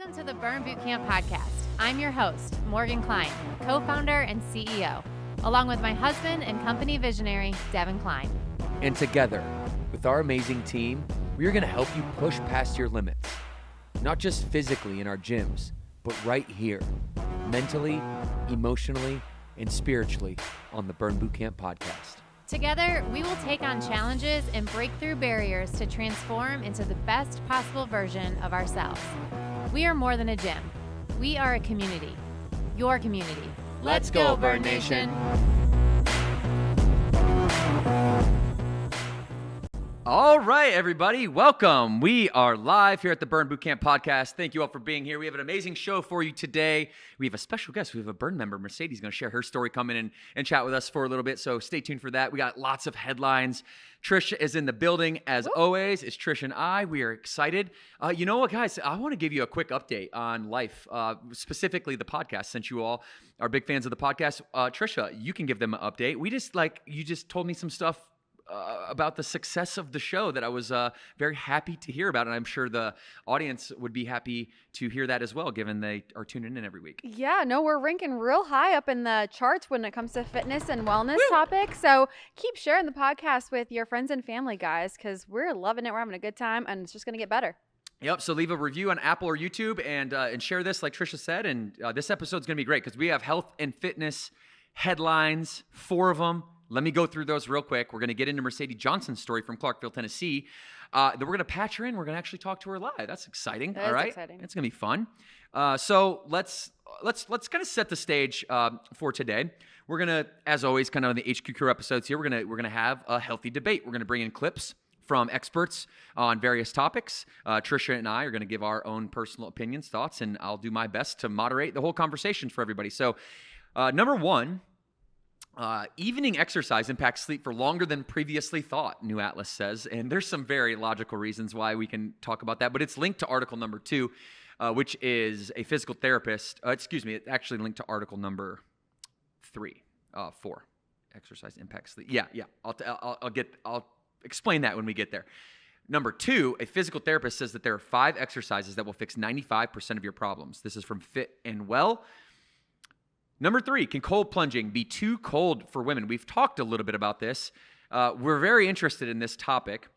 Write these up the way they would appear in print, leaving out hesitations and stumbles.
Welcome to the Burn Bootcamp podcast. I'm your host, Morgan Klein, co-founder and CEO, along with my husband and company visionary, Devin Klein. And together, with our amazing team, we are going to help you push past your limits, not just physically in our gyms, but right here, mentally, emotionally, and spiritually on the Burn Bootcamp podcast. Together, we will take on challenges and break through barriers to transform into the best possible version of ourselves. We are more than a gym. We are a community. Your community. Let's go, Burn Nation. All right, everybody, welcome. We are live here at the Burn Bootcamp podcast. Thank you all for being here. We have an amazing show for you today. We have a special guest. We have a Burn member, Mercedes, going to share her story, come in and chat with us for a little bit, so stay tuned for that. We got lots of headlines. Trisha is in the building, as always. It's Trish and I. We are excited. You know what, guys? I want to give you a quick update on life, specifically the podcast, since you all are big fans of the podcast. Trisha, you can give them an update. You just told me some stuff about the success of the show that I was very happy to hear about, and I'm sure the audience would be happy to hear that as well, given they are tuning in every week. Yeah, no, we're ranking real high up in the charts when it comes to fitness and wellness topics. So keep sharing the podcast with your friends and family, guys, because we're loving it. We're having a good time, and it's just going to get better. Yep. So leave a review on Apple or YouTube and share this, like Trisha said. And this episode's going to be great because we have health and fitness headlines, 4 of them. Let me go through those real quick. We're going to get into Mercedes Johnson's story from Clarksville, Tennessee. Then we're going to patch her in. We're going to actually talk to her live. That's exciting. That all is right. exciting. It's going to be fun. So let's kind of set the stage for today. We're going to, as always, kind of in the HQ Crew episodes here, we're going to have a healthy debate. We're going to bring in clips from experts on various topics. Trisha and I are going to give our own personal opinions, thoughts, and I'll do my best to moderate the whole conversation for everybody. So number one, evening exercise impacts sleep for longer than previously thought, New Atlas says. And there's some very logical reasons why we can talk about that. But it's linked to article number 2, which is a physical therapist. It's actually linked to article number 4. Exercise impacts sleep. Yeah. I'll explain that when we get there. Number 2, a physical therapist says that there are 5 exercises that will fix 95% of your problems. This is from Fit and Well. Number 3, can cold plunging be too cold for women? We've talked a little bit about this. We're very interested in this topic.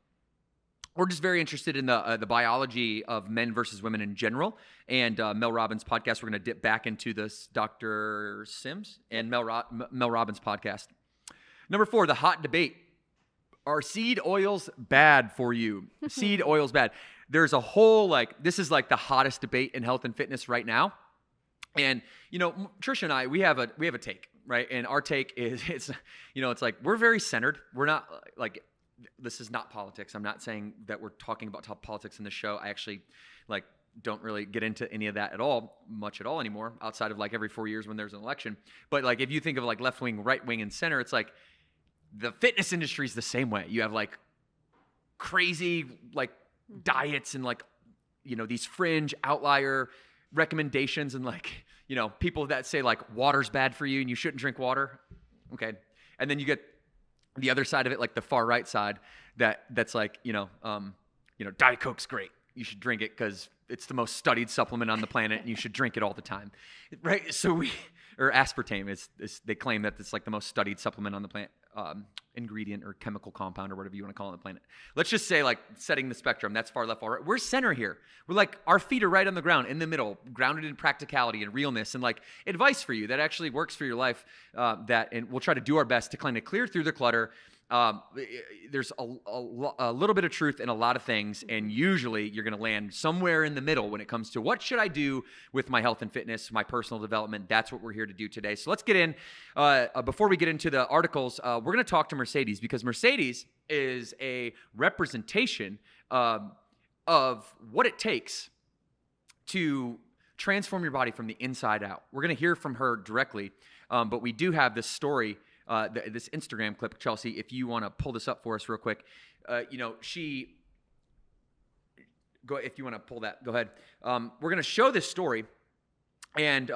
We're just very interested in the biology of men versus women in general. And Mel Robbins' podcast, we're going to dip back into this Dr. Sims and Mel Robbins' podcast. Number 4, the hot debate. Are seed oils bad for you? Seed oils bad. There's a whole, this is the hottest debate in health and fitness right now. And, Trisha and I, we have a take, right? And our take is, it's we're very centered. We're not this is not politics. I'm not saying that we're talking about top politics in the show. I actually don't really get into any of that much at all anymore, outside of every 4 years when there's an election. But if you think of left wing, right wing, and center, it's the fitness industry is the same way. You have crazy diets and these fringe outlier recommendations and people that say water's bad for you and you shouldn't drink water. Okay. And then you get the other side of it, the far right side that's Diet Coke's great. You should drink it because it's the most studied supplement on the planet and you should drink it all the time. Right. So or aspartame they claim that it's the most studied supplement on the planet, ingredient or chemical compound or whatever you want to call it on the planet. Let's just say setting the spectrum, that's far left, far right. We're center here. We're our feet are right on the ground, in the middle, grounded in practicality and realness and advice for you that actually works for your life, and we'll try to do our best to kind of clear through the clutter. There's a little bit of truth in a lot of things, and usually you're going to land somewhere in the middle when it comes to what should I do with my health and fitness, my personal development. That's what we're here to do today. So let's get in. Before we get into the articles, we're going to talk to Mercedes, because Mercedes is a representation of what it takes to transform your body from the inside out. We're going to hear from her directly, but we do have this story, this Instagram clip, Chelsea, if you want to pull this up for us real quick. If you want to pull that, go ahead. We're going to show this story, and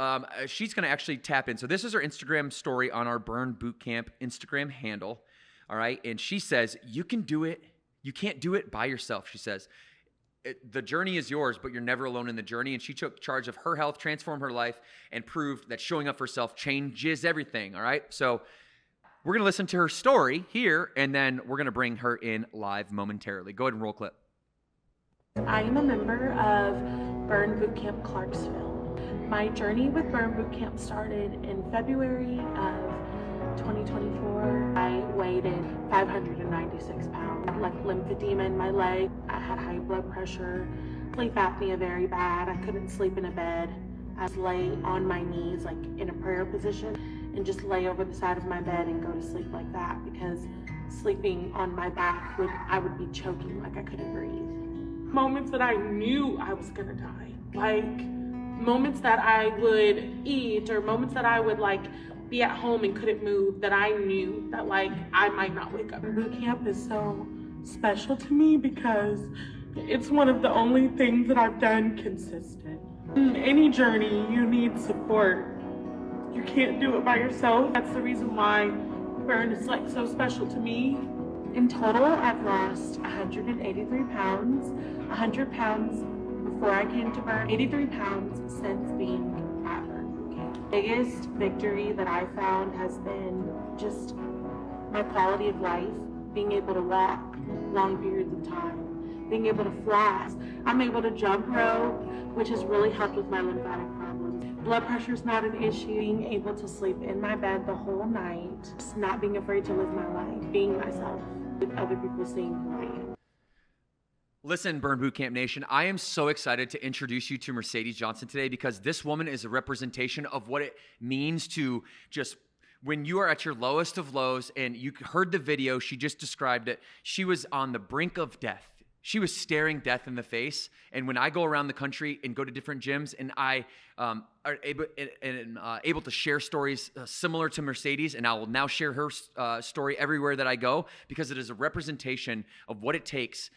she's going to actually tap in. So this is her Instagram story on our Burn Bootcamp Instagram handle, all right? And she says, you can do it. You can't do it by yourself, she says. the journey is yours, but you're never alone in the journey. And she took charge of her health, transformed her life, and proved that showing up for herself changes everything. All right. So we're going to listen to her story here, and then we're going to bring her in live momentarily. Go ahead and roll clip. I am a member of Burn Clarksville. My journey with Burn Bootcamp started in February of 2024. I weighed in 596 pounds. I had like lymphedema in my leg. I had high blood pressure, sleep apnea very bad. I couldn't sleep in a bed. I was lay on my knees like in a prayer position and just lay over the side of my bed and go to sleep like that, because sleeping on my back I would be choking, like I couldn't breathe. Moments that I knew I was gonna die, like moments that I would eat or moments that I would like be at home and couldn't move, that I knew that like I might not wake up. Boot camp is so special to me because it's one of the only things that I've done consistent. In any journey, you need support. You can't do it by yourself. That's the reason why Burn is like so special to me. In total, I've lost 183 pounds, 100 pounds before I came to Burn, 83 pounds since being at Burn. Biggest victory that I found has been just my quality of life, being able to walk long periods of time, being able to floss. I'm able to jump rope, which has really helped with my lymphatic problems. Blood pressure is not an issue. Being able to sleep in my bed the whole night, just not being afraid to live my life, being myself, with other people seeing who I am. Listen, Burn Bootcamp Nation, I am so excited to introduce you to Mercedes Johnson today, because this woman is a representation of what it means to just, when you are at your lowest of lows, and you heard the video, she just described it. She was on the brink of death. She was staring death in the face. And when I go around the country and go to different gyms, and I are able to share stories similar to Mercedes, and I will now share her story everywhere that I go, because it is a representation of what it takes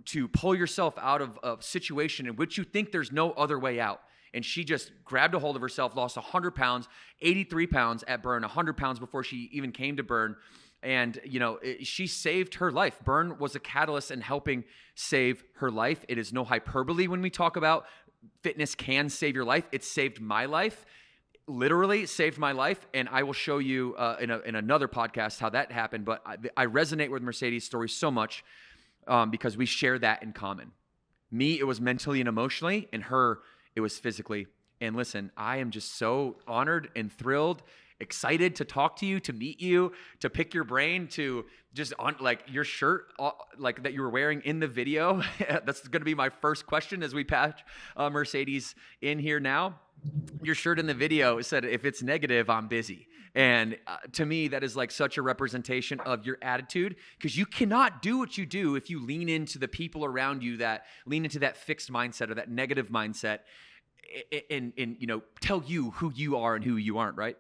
to pull yourself out of a situation in which you think there's no other way out. And she just grabbed a hold of herself, lost 100 pounds, 83 pounds at Burn, 100 pounds before she even came to Burn. And, you know, she saved her life. Burn was a catalyst in helping save her life. It is no hyperbole when we talk about fitness can save your life. It saved my life, literally saved my life. And I will show you in another podcast how that happened. But I resonate with Mercedes' story so much because we share that in common. Me, it was mentally and emotionally, and her, it was physically. And listen, I am just so honored and thrilled, excited to talk to you, to meet you, to pick your brain, to just on like your shirt, like that you were wearing in the video. That's going to be my first question as we patch Mercedes in here now. Your shirt in the video said, "If it's negative, I'm busy." And to me, that is like such a representation of your attitude, because you cannot do what you do if you lean into the people around you that lean into that fixed mindset or that negative mindset, and you know, tell you who you are and who you aren't, right?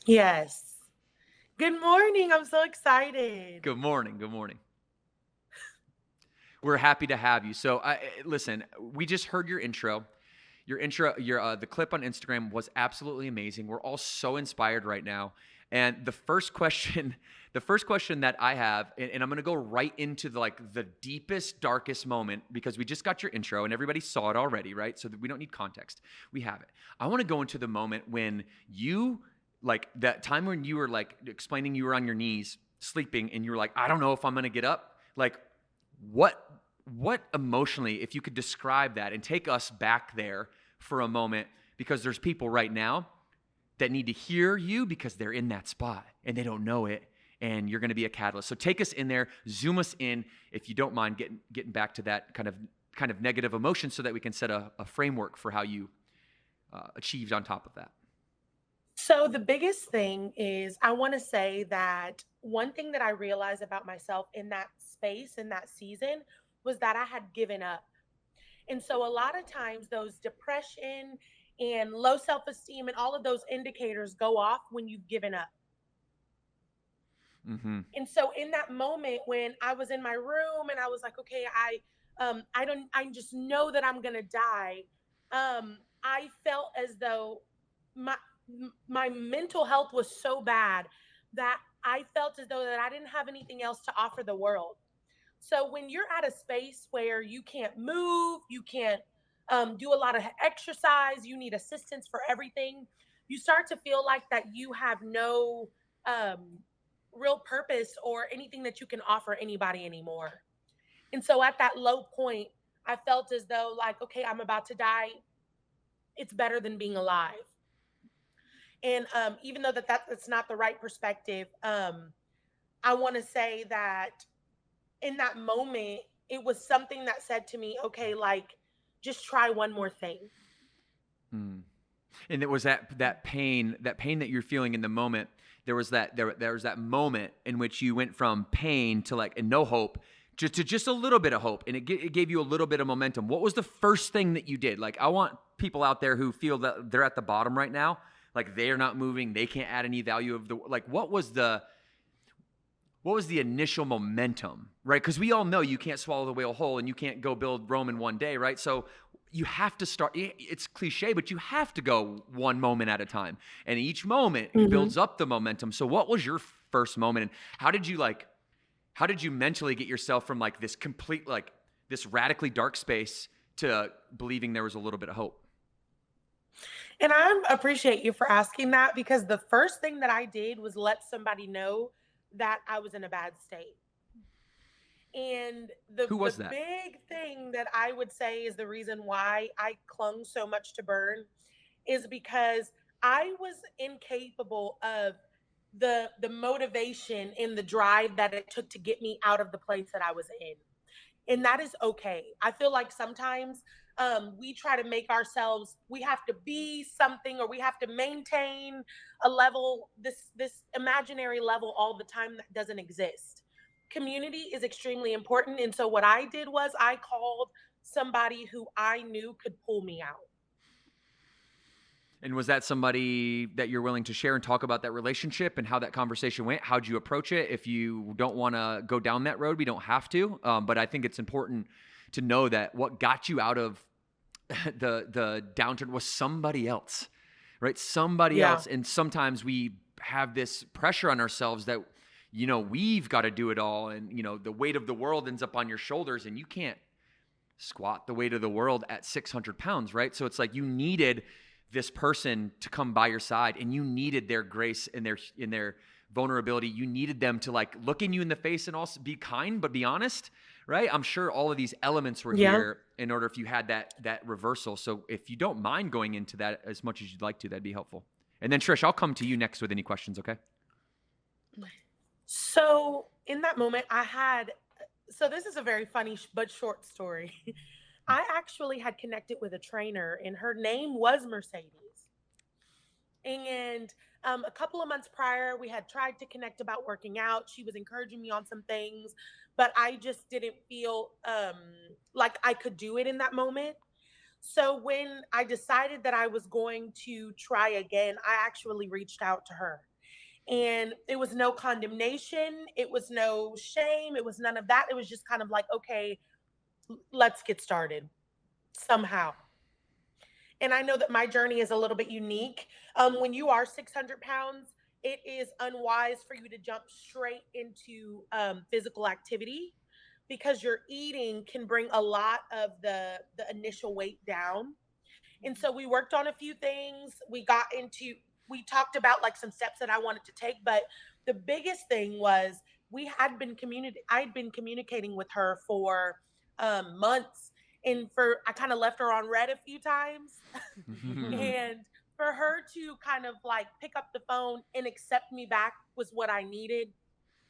Yes. Good morning. I'm so excited. Good morning. Good morning. We're happy to have you. So, listen, we just heard your intro. The clip on Instagram was absolutely amazing. We're all so inspired right now. And the first question that I have, and I'm going to go right into the deepest, darkest moment, because we just got your intro and everybody saw it already, right? So that we don't need context. We have it. I want to go into the moment when you, like that time when you were like explaining you were on your knees sleeping and you were like, I don't know if I'm going to get up. Like what emotionally, if you could describe that and take us back there for a moment, because there's people right now that need to hear you because they're in that spot and they don't know it, and you're going to be a catalyst. So take us in there, zoom us in, if you don't mind getting back to that kind of negative emotion, so that we can set a framework for how you achieved on top of that. So the biggest thing is, I want to say that one thing that I realized about myself in that space, in that season, was that I had given up. And so a lot of times those depression and low self-esteem and all of those indicators go off when you've given up. Mm-hmm. And so in that moment when I was in my room and I was like, okay, I just know that I'm going to die. I felt as though my mental health was so bad that I felt as though that I didn't have anything else to offer the world. So when you're at a space where you can't move, you can't do a lot of exercise, you need assistance for everything, you start to feel like that you have no um, real purpose or anything that you can offer anybody anymore. And so at that low point, I felt as though, like, okay, I'm about to die. It's better than being alive. And even though that's not the right perspective, I want to say that in that moment, it was something that said to me, okay, like, just try one more thing. Hmm. And it was that pain that you're feeling in the moment. There was that moment in which you went from pain to like and no hope to just a little bit of hope, and it gave you a little bit of momentum. What was the first thing that you did? Like, I want people out there who feel that they're at the bottom right now, like they're not moving, they can't add any value of the like. What was the initial momentum, right? Because we all know you can't swallow the whale whole, and you can't go build Rome in one day, right? So you have to start. It's cliche, but you have to go one moment at a time, and each moment builds up the momentum. So what was your first moment, and how did you mentally get yourself from like this complete, like this radically dark space to believing there was a little bit of hope? And I appreciate you for asking that, because the first thing that I did was let somebody know that I was in a bad state. And Who was the that? big thing that I would say is the reason why I clung so much to Burn is because I was incapable of the motivation and the drive that it took to get me out of the place that I was in. And that is okay. I feel like sometimes we try to make ourselves, we have to be something, or we have to maintain a level, this imaginary level all the time that doesn't exist. Community is extremely important. And so what I did was I called somebody who I knew could pull me out. And was that somebody that you're willing to share and talk about that relationship and how that conversation went? How'd you approach it? If you don't want to go down that road, we don't have to. But I think it's important to know that what got you out of the downturn was somebody else, right? Somebody else. And sometimes we have this pressure on ourselves that, you know, we've got to do it all. And, you know, the weight of the world ends up on your shoulders, and you can't squat the weight of the world at 600 pounds, right? So it's like you needed this person to come by your side, and you needed their grace and their vulnerability. You needed them to like look in you in the face and also be kind, but be honest, right? I'm sure all of these elements were here in order if you had that reversal. So if you don't mind going into that as much as you'd like to, that'd be helpful. And then Trish, I'll come to you next with any questions, okay? So in that moment, so this is a very funny but short story. I actually had connected with a trainer, and her name was Mercedes. And a couple of months prior, we had tried to connect about working out. She was encouraging me on some things, but I just didn't feel like I could do it in that moment. So when I decided that I was going to try again, I actually reached out to her. And it was no condemnation, it was no shame, it was none of that. It was just kind of like, okay, let's get started somehow. And I know that my journey is a little bit unique. When you are 600 pounds, it is unwise for you to jump straight into physical activity, because your eating can bring a lot of the initial weight down. And so we worked on a few things. We talked about like some steps that I wanted to take, but the biggest thing was I had been communicating with her for months, and I kind of left her on red a few times. And for her to kind of like pick up the phone and accept me back was what I needed.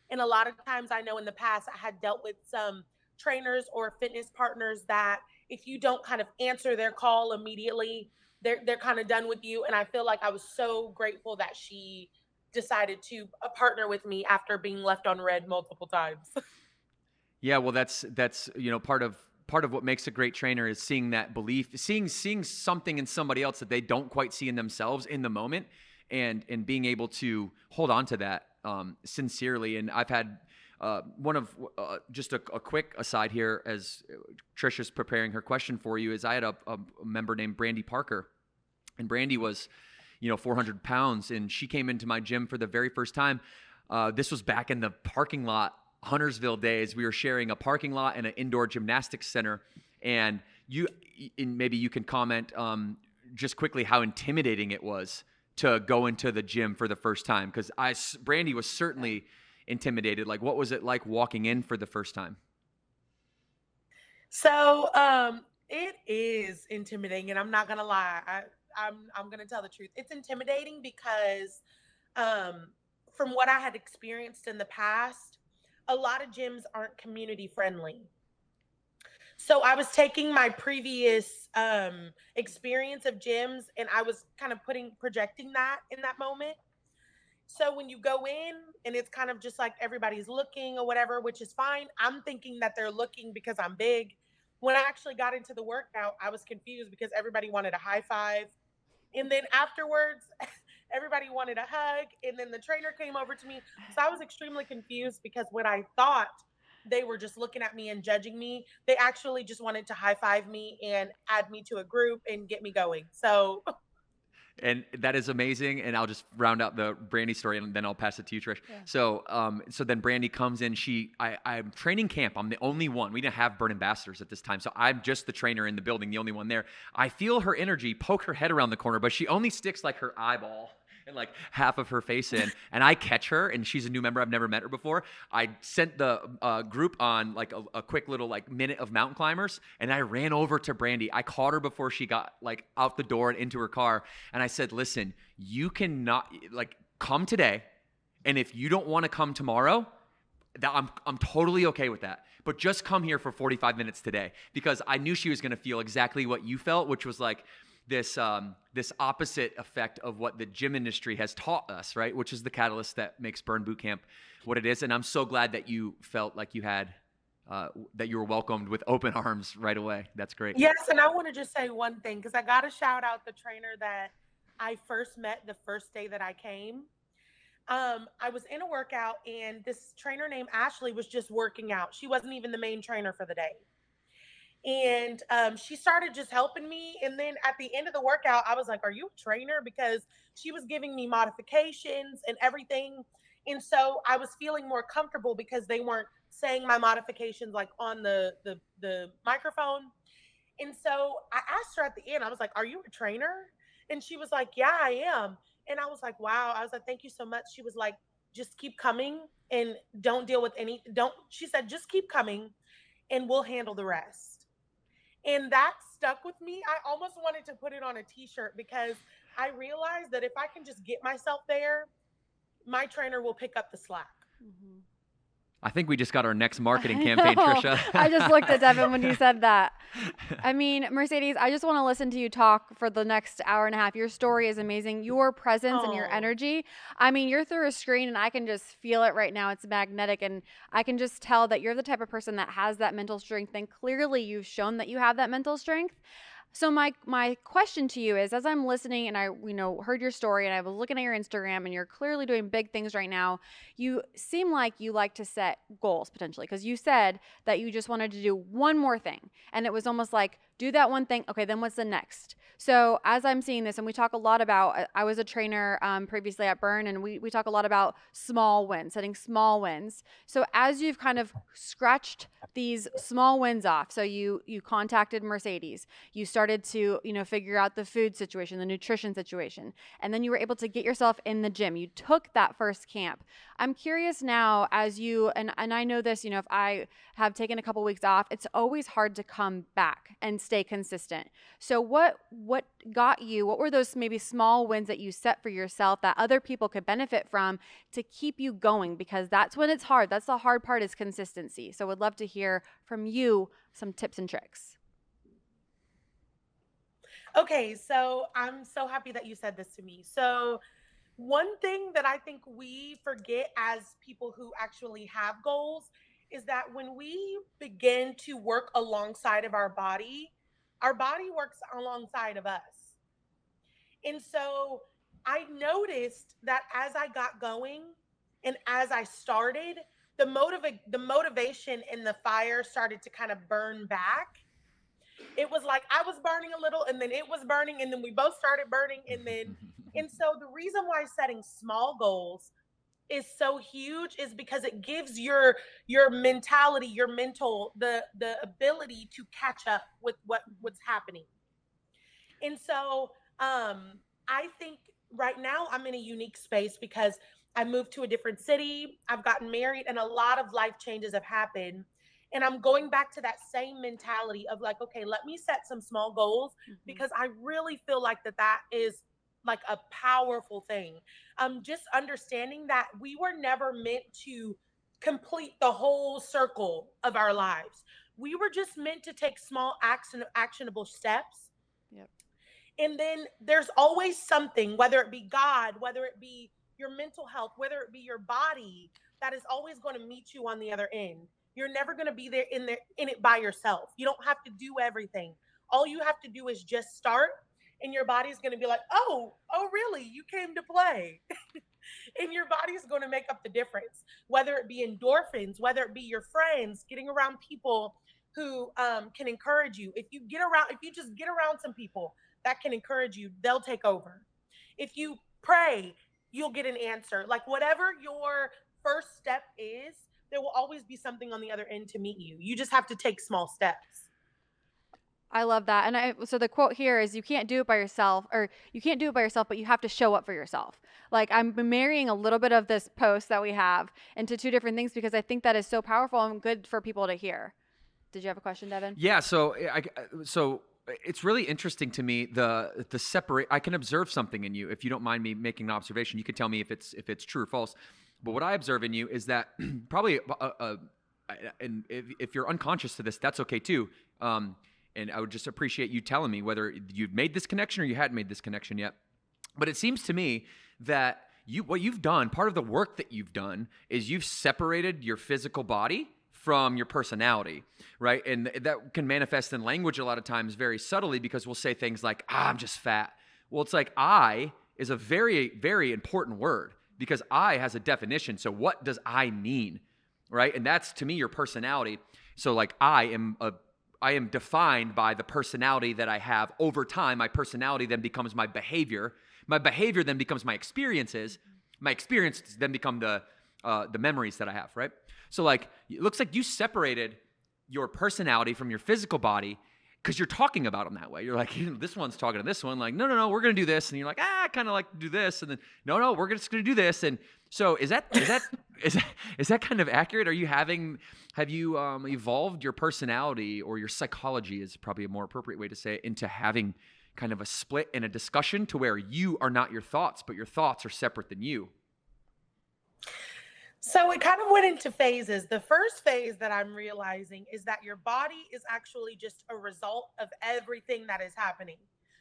And a lot of times, I know in the past I had dealt with some trainers or fitness partners that if you don't kind of answer their call immediately, they're kind of done with you. And I feel like I was so grateful that she decided to partner with me after being left on red multiple times. Yeah, well, that's you know, part of what makes a great trainer is seeing that belief, seeing something in somebody else that they don't quite see in themselves in the moment, and being able to hold on to that sincerely. And I've had just a quick aside here as Trisha's preparing her question for you, is I had a member named Brandy Parker, and Brandy was, 400 pounds, and she came into my gym for the very first time. This was back in the parking lot Huntersville days, we were sharing a parking lot and an indoor gymnastics center. And maybe you can comment just quickly how intimidating it was to go into the gym for the first time. Because Brandy was certainly intimidated. Like, what was it like walking in for the first time? So it is intimidating, and I'm not gonna lie. I'm gonna tell the truth. It's intimidating because from what I had experienced in the past, a lot of gyms aren't community friendly. So I was taking my previous experience of gyms, and I was kind of projecting that in that moment. So when you go in and it's kind of just like everybody's looking or whatever, which is fine. I'm thinking that they're looking because I'm big. When I actually got into the workout, I was confused because everybody wanted a high five. And then afterwards, everybody wanted a hug. And then the trainer came over to me. So I was extremely confused because when I thought they were just looking at me and judging me, they actually just wanted to high five me and add me to a group and get me going. So And that is amazing. And I'll just round out the Brandy story, and then I'll pass it to you, Trish. Yeah. So then Brandy comes in. I'm training camp. I'm the only one. We didn't have Burn ambassadors at this time, so I'm just the trainer in the building, the only one there. I feel her energy poke her head around the corner, but she only sticks like her eyeball and like half of her face in, and I catch her, and she's a new member. I've never met her before. I sent the group on like a quick little like minute of mountain climbers, and I ran over to Brandy. I caught her before she got like out the door and into her car, and I said, listen, you cannot like come today, and if you don't want to come tomorrow, I'm totally okay with that. But just come here for 45 minutes today, because I knew she was going to feel exactly what you felt, which was like this opposite effect of what the gym industry has taught us, right? Which is the catalyst that makes Burn Bootcamp what it is. And I'm so glad that you felt like you had that you were welcomed with open arms right away. That's great. yes, and I want to just say one thing, because I got to shout out the trainer that I first met the first day that I came. I was in a workout, and this trainer named Ashley was just working out. She wasn't even the main trainer for the day. And she started just helping me. And then at the end of the workout, I was like, are you a trainer? Because she was giving me modifications and everything. And so I was feeling more comfortable because they weren't saying my modifications like on the microphone. And so I asked her at the end, I was like, are you a trainer? And she was like, yeah, I am. And I was like, wow. I was like, thank you so much. She was like, just keep coming and don't deal with she said, just keep coming and we'll handle the rest. And that stuck with me. I almost wanted to put it on a t-shirt because I realized that if I can just get myself there, my trainer will pick up the slack. Mm-hmm. I think we just got our next marketing campaign, Trisha. I just looked at Devin when you said that. I mean, Mercedes, I just want to listen to you talk for the next hour and a half. Your story is amazing. Your presence and your energy. I mean, you're through a screen and I can just feel it right now. It's magnetic. And I can just tell that you're the type of person that has that mental strength. And clearly you've shown that you have that mental strength. So my question to you is, as I'm listening and I heard your story and I was looking at your Instagram and you're clearly doing big things right now, you seem like you like to set goals potentially, because you said that you just wanted to do one more thing, and it was almost like, do that one thing, okay, then what's the next? So as I'm seeing this, and we talk a lot about, I was a trainer previously at Burn, and we talk a lot about small wins, setting small wins. So as you've kind of scratched these small wins off, so you contacted Mercedes, you started to figure out the food situation, the nutrition situation, and then you were able to get yourself in the gym. You took that first camp. I'm curious now, as you and I know this, if I have taken a couple weeks off, it's always hard to come back and stay consistent. So what got you? What were those maybe small wins that you set for yourself that other people could benefit from to keep you going? Because that's when it's hard. That's the hard part, is consistency. So would love to hear from you some tips and tricks. Okay, so I'm so happy that you said this to me. So one thing that I think we forget as people who actually have goals is that when we begin to work alongside of our body works alongside of us. And so I noticed that as I got going and as I started, the motivation and the fire started to kind of burn back. It was like I was burning a little, and then it was burning, and then we both started burning. And so the reason why setting small goals is so huge is because it gives your mentality, your mental, the ability to catch up with what's happening. And so I think right now I'm in a unique space because I moved to a different city, I've gotten married, and a lot of life changes have happened. And I'm going back to that same mentality of like, okay, let me set some small goals because I really feel like that is like a powerful thing. Just understanding that we were never meant to complete the whole circle of our lives. We were just meant to take small actionable steps. Yep. And then there's always something, whether it be God, whether it be your mental health, whether it be your body, that is always going to meet you on the other end. You're never going to be there in it by yourself. You don't have to do everything. All you have to do is just start, and your body's going to be like, oh really, you came to play. And your body's going to make up the difference, whether it be endorphins, whether it be your friends, getting around people who can encourage you. If you just get around some people that can encourage you, they'll take over. If you pray, you'll get an answer. Like whatever your first step is, there will always be something on the other end to meet you. You just have to take small steps. I love that. And so the quote here is you can't do it by yourself, or you can't do it by yourself, but you have to show up for yourself. Like I'm marrying a little bit of this post that we have into two different things because I think that is so powerful and good for people to hear. Did you have a question, Devin? Yeah. So it's really interesting to me the separate. I can observe something in you. If you don't mind me making an observation, you can tell me if it's true or false. But what I observe in you is that probably, and if you're unconscious to this, that's okay too. And I would just appreciate you telling me whether you've made this connection or you hadn't made this connection yet. But it seems to me that what you've done, part of the work that you've done is you've separated your physical body from your personality, right? And that can manifest in language a lot of times very subtly because we'll say things like, I'm just fat. Well, it's like I is a very, very important word because I has a definition. So what does I mean, right? And that's, to me, your personality. So like I am defined by the personality that I have over time. My personality then becomes my behavior. My behavior then becomes my experiences. My experiences then become the memories that I have, right? So like, it looks like you separated your personality from your physical body because you're talking about them that way. You're like, this one's talking to this one, like, no, we're going to do this. And you're like, I kind of like to do this. And then, no, we're just going to do this. And so is that kind of accurate? Have you evolved your personality, or your psychology is probably a more appropriate way to say it, into having kind of a split and a discussion to where you are not your thoughts, but your thoughts are separate than you? So it kind of went into phases. The first phase that I'm realizing is that your body is actually just a result of everything that is happening.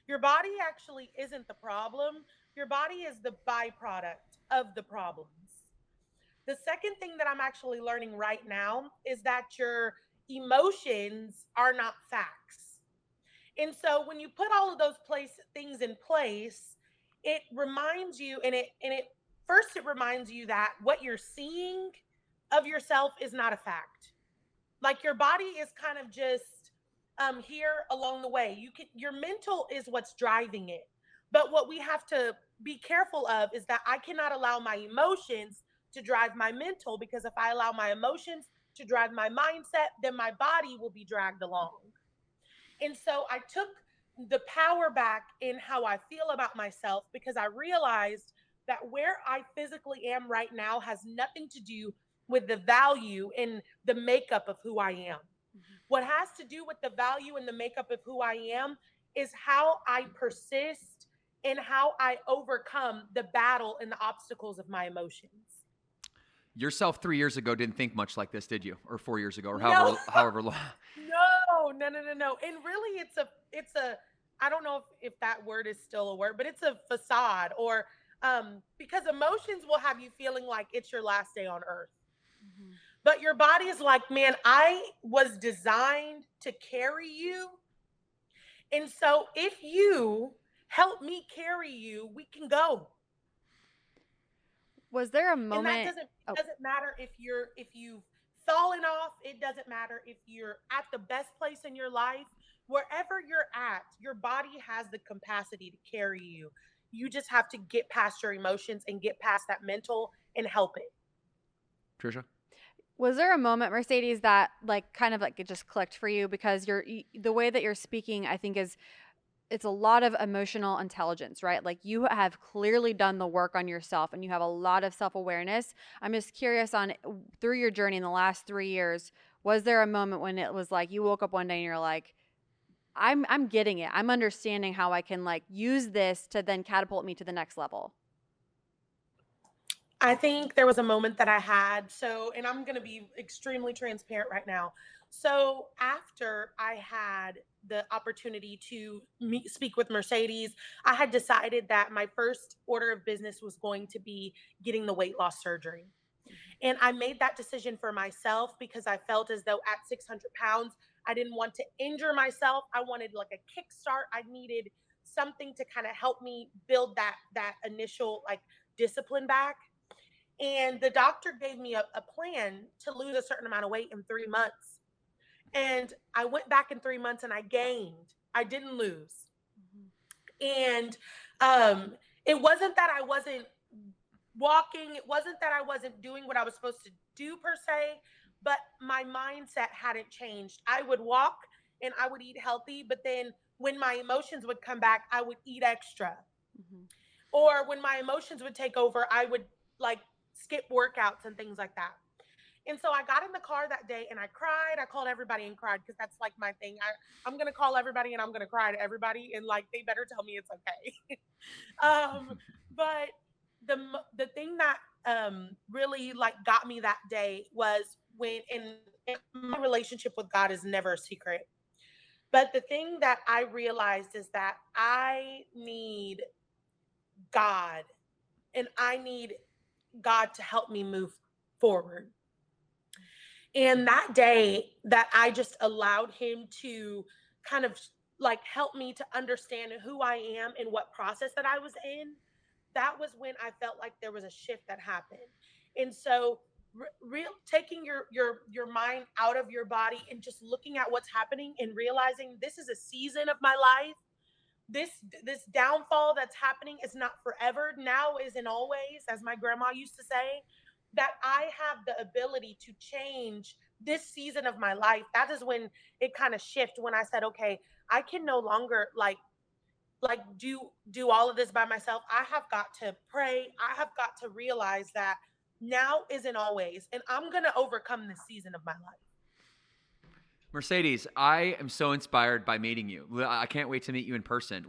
Your body actually isn't the problem. Your body is the byproduct of the problems. The second thing that I'm actually learning right now is that your emotions are not facts. And so when you put all of those things in place, it reminds you, and it first, it reminds you that what you're seeing of yourself is not a fact. Like your body is kind of just here along the way. Your mental is what's driving it. But what we have to be careful of is that I cannot allow my emotions to drive my mental, because if I allow my emotions to drive my mindset, then my body will be dragged along. And so I took the power back in how I feel about myself, because I realized that where I physically am right now has nothing to do with the value and the makeup of who I am. Mm-hmm. What has to do with the value and the makeup of who I am is how I persist and how I overcome the battle and the obstacles of my emotions. Yourself 3 years ago didn't think much like this, did you? Or 4 years ago, or No. however long. No. And really it's a I don't know if that word is still a word, but it's a facade, or because emotions will have you feeling like it's your last day on earth. Mm-hmm. But your body is like, man, I was designed to carry you. And so if you help me carry you, we can go. Was there a moment? And that doesn't matter if you've fallen off. It doesn't matter if you're at the best place in your life. Wherever you're at, your body has the capacity to carry you. You just have to get past your emotions and get past that mental and help it. Trisha? Was there a moment, Mercedes, that like kind of like it just clicked for you? Because the way that you're speaking, I think it's a lot of emotional intelligence, right? Like you have clearly done the work on yourself and you have a lot of self-awareness. I'm just curious on through your journey in the last 3 years, was there a moment when it was like you woke up one day and you're like, I'm getting it. I'm understanding how I can like use this to then catapult me to the next level. I think there was a moment that I had. So, and I'm going to be extremely transparent right now. So, after I had the opportunity to speak with Mercedes, I had decided that my first order of business was going to be getting the weight loss surgery. And I made that decision for myself because I felt as though at 600 pounds, I didn't want to injure myself. I wanted like a kickstart. I needed something to kind of help me build that initial like discipline back. And the doctor gave me a plan to lose a certain amount of weight in 3 months. And I went back in 3 months and I gained. I didn't lose. And it wasn't that I wasn't walking, it wasn't that I wasn't doing what I was supposed to do per se, but my mindset hadn't changed. I would walk and I would eat healthy, but then when my emotions would come back, I would eat extra. Mm-hmm. Or when my emotions would take over, I would like skip workouts and things like that. And so I got in the car that day and I cried. I called everybody and cried because that's like my thing. I'm going to call everybody and I'm going to cry to everybody. And like, they better tell me it's okay. But the thing that really like got me that day was when in my relationship with God is never a secret. But the thing that I realized is that I need God and I need God to help me move forward. And that day that I just allowed him to kind of like help me to understand who I am and what process that I was in, that was when I felt like there was a shift that happened. And so real taking your mind out of your body and just looking at what's happening and realizing this is a season of my life. This downfall that's happening is not forever. Now isn't always, as my grandma used to say, that I have the ability to change this season of my life. That is when it kind of shifted, when I said, okay, I can no longer like do all of this by myself. I have got to pray. I have got to realize that now isn't always, and I'm going to overcome this season of my life. Mercedes, I am so inspired by meeting you. I can't wait to meet you in person.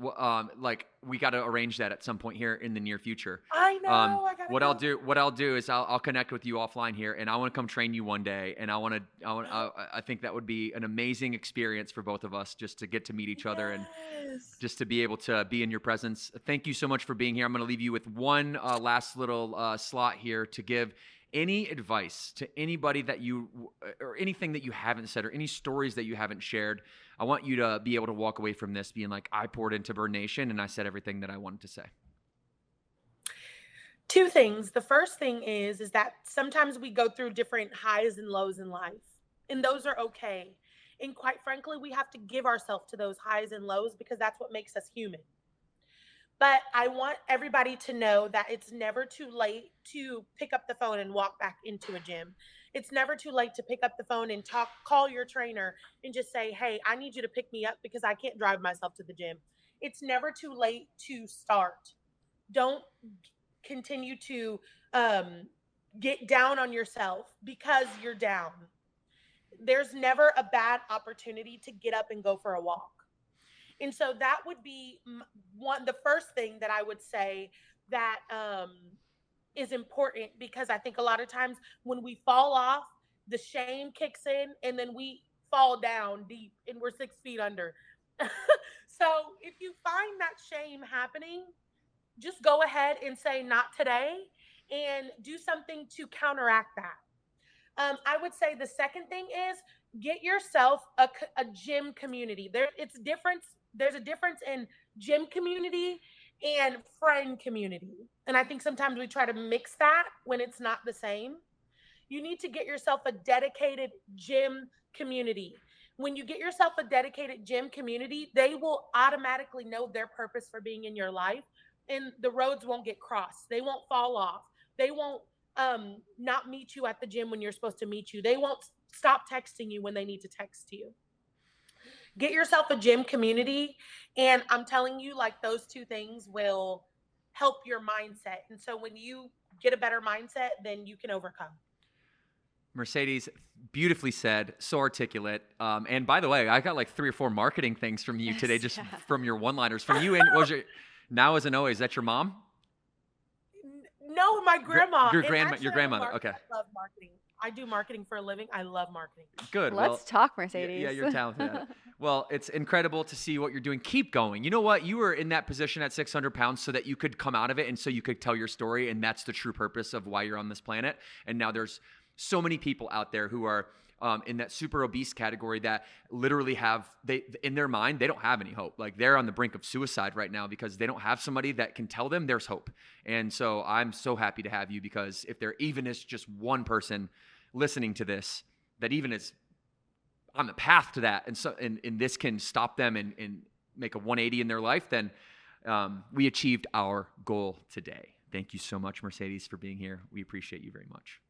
Like we got to arrange that at some point here in the near future. I know. What I'll do is I'll connect with you offline here, and I want to come train you one day. And I think that would be an amazing experience for both of us, just to get to meet each other and just to be able to be in your presence. Thank you so much for being here. I'm going to leave you with one last little slot here to give any advice to anybody that or anything that you haven't said, or any stories that you haven't shared. I want you to be able to walk away from this being like, I poured into Burn Nation and I said everything that I wanted to say. Two things. The first thing is that sometimes we go through different highs and lows in life, and those are okay. And quite frankly, we have to give ourselves to those highs and lows because that's what makes us human. But I want everybody to know that it's never too late to pick up the phone and walk back into a gym. It's never too late to pick up the phone and call your trainer and just say, hey, I need you to pick me up because I can't drive myself to the gym. It's never too late to start. Don't continue to get down on yourself because you're down. There's never a bad opportunity to get up and go for a walk. And so that would be the first thing that I would say that is important, because I think a lot of times when we fall off, the shame kicks in and then we fall down deep and we're 6 feet under. So if you find that shame happening, just go ahead and say, not today, and do something to counteract that. I would say the second thing is get yourself a gym community. There's a difference in gym community and friend community. And I think sometimes we try to mix that when it's not the same. You need to get yourself a dedicated gym community. When you get yourself a dedicated gym community, they will automatically know their purpose for being in your life and the roads won't get crossed. They won't fall off. They won't not meet you at the gym when you're supposed to meet you. They won't stop texting you when they need to text you. Get yourself a gym community, and I'm telling you, like, those two things will help your mindset. And so when you get a better mindset, then you can overcome. Mercedes, beautifully said, so articulate. And by the way, I got like 3 or 4 marketing things from you today, just from your one-liners. From you, and was your now as an always, is that your mom? No, my grandma. Your grandmother. Okay. I love marketing. I do marketing for a living. I love marketing. Good. Let's talk, Mercedes. Yeah, you're talented at it. Well, it's incredible to see what you're doing. Keep going. You know what? You were in that position at 600 pounds so that you could come out of it and so you could tell your story. And that's the true purpose of why you're on this planet. And now there's so many people out there who are in that super obese category that literally in their mind, they don't have any hope. Like they're on the brink of suicide right now because they don't have somebody that can tell them there's hope. And so I'm so happy to have you, because if there even is just one person listening to this that even is on the path to that, and this can stop them and make a 180 in their life, then we achieved our goal today. Thank you so much, Mercedes, for being here. We appreciate you very much.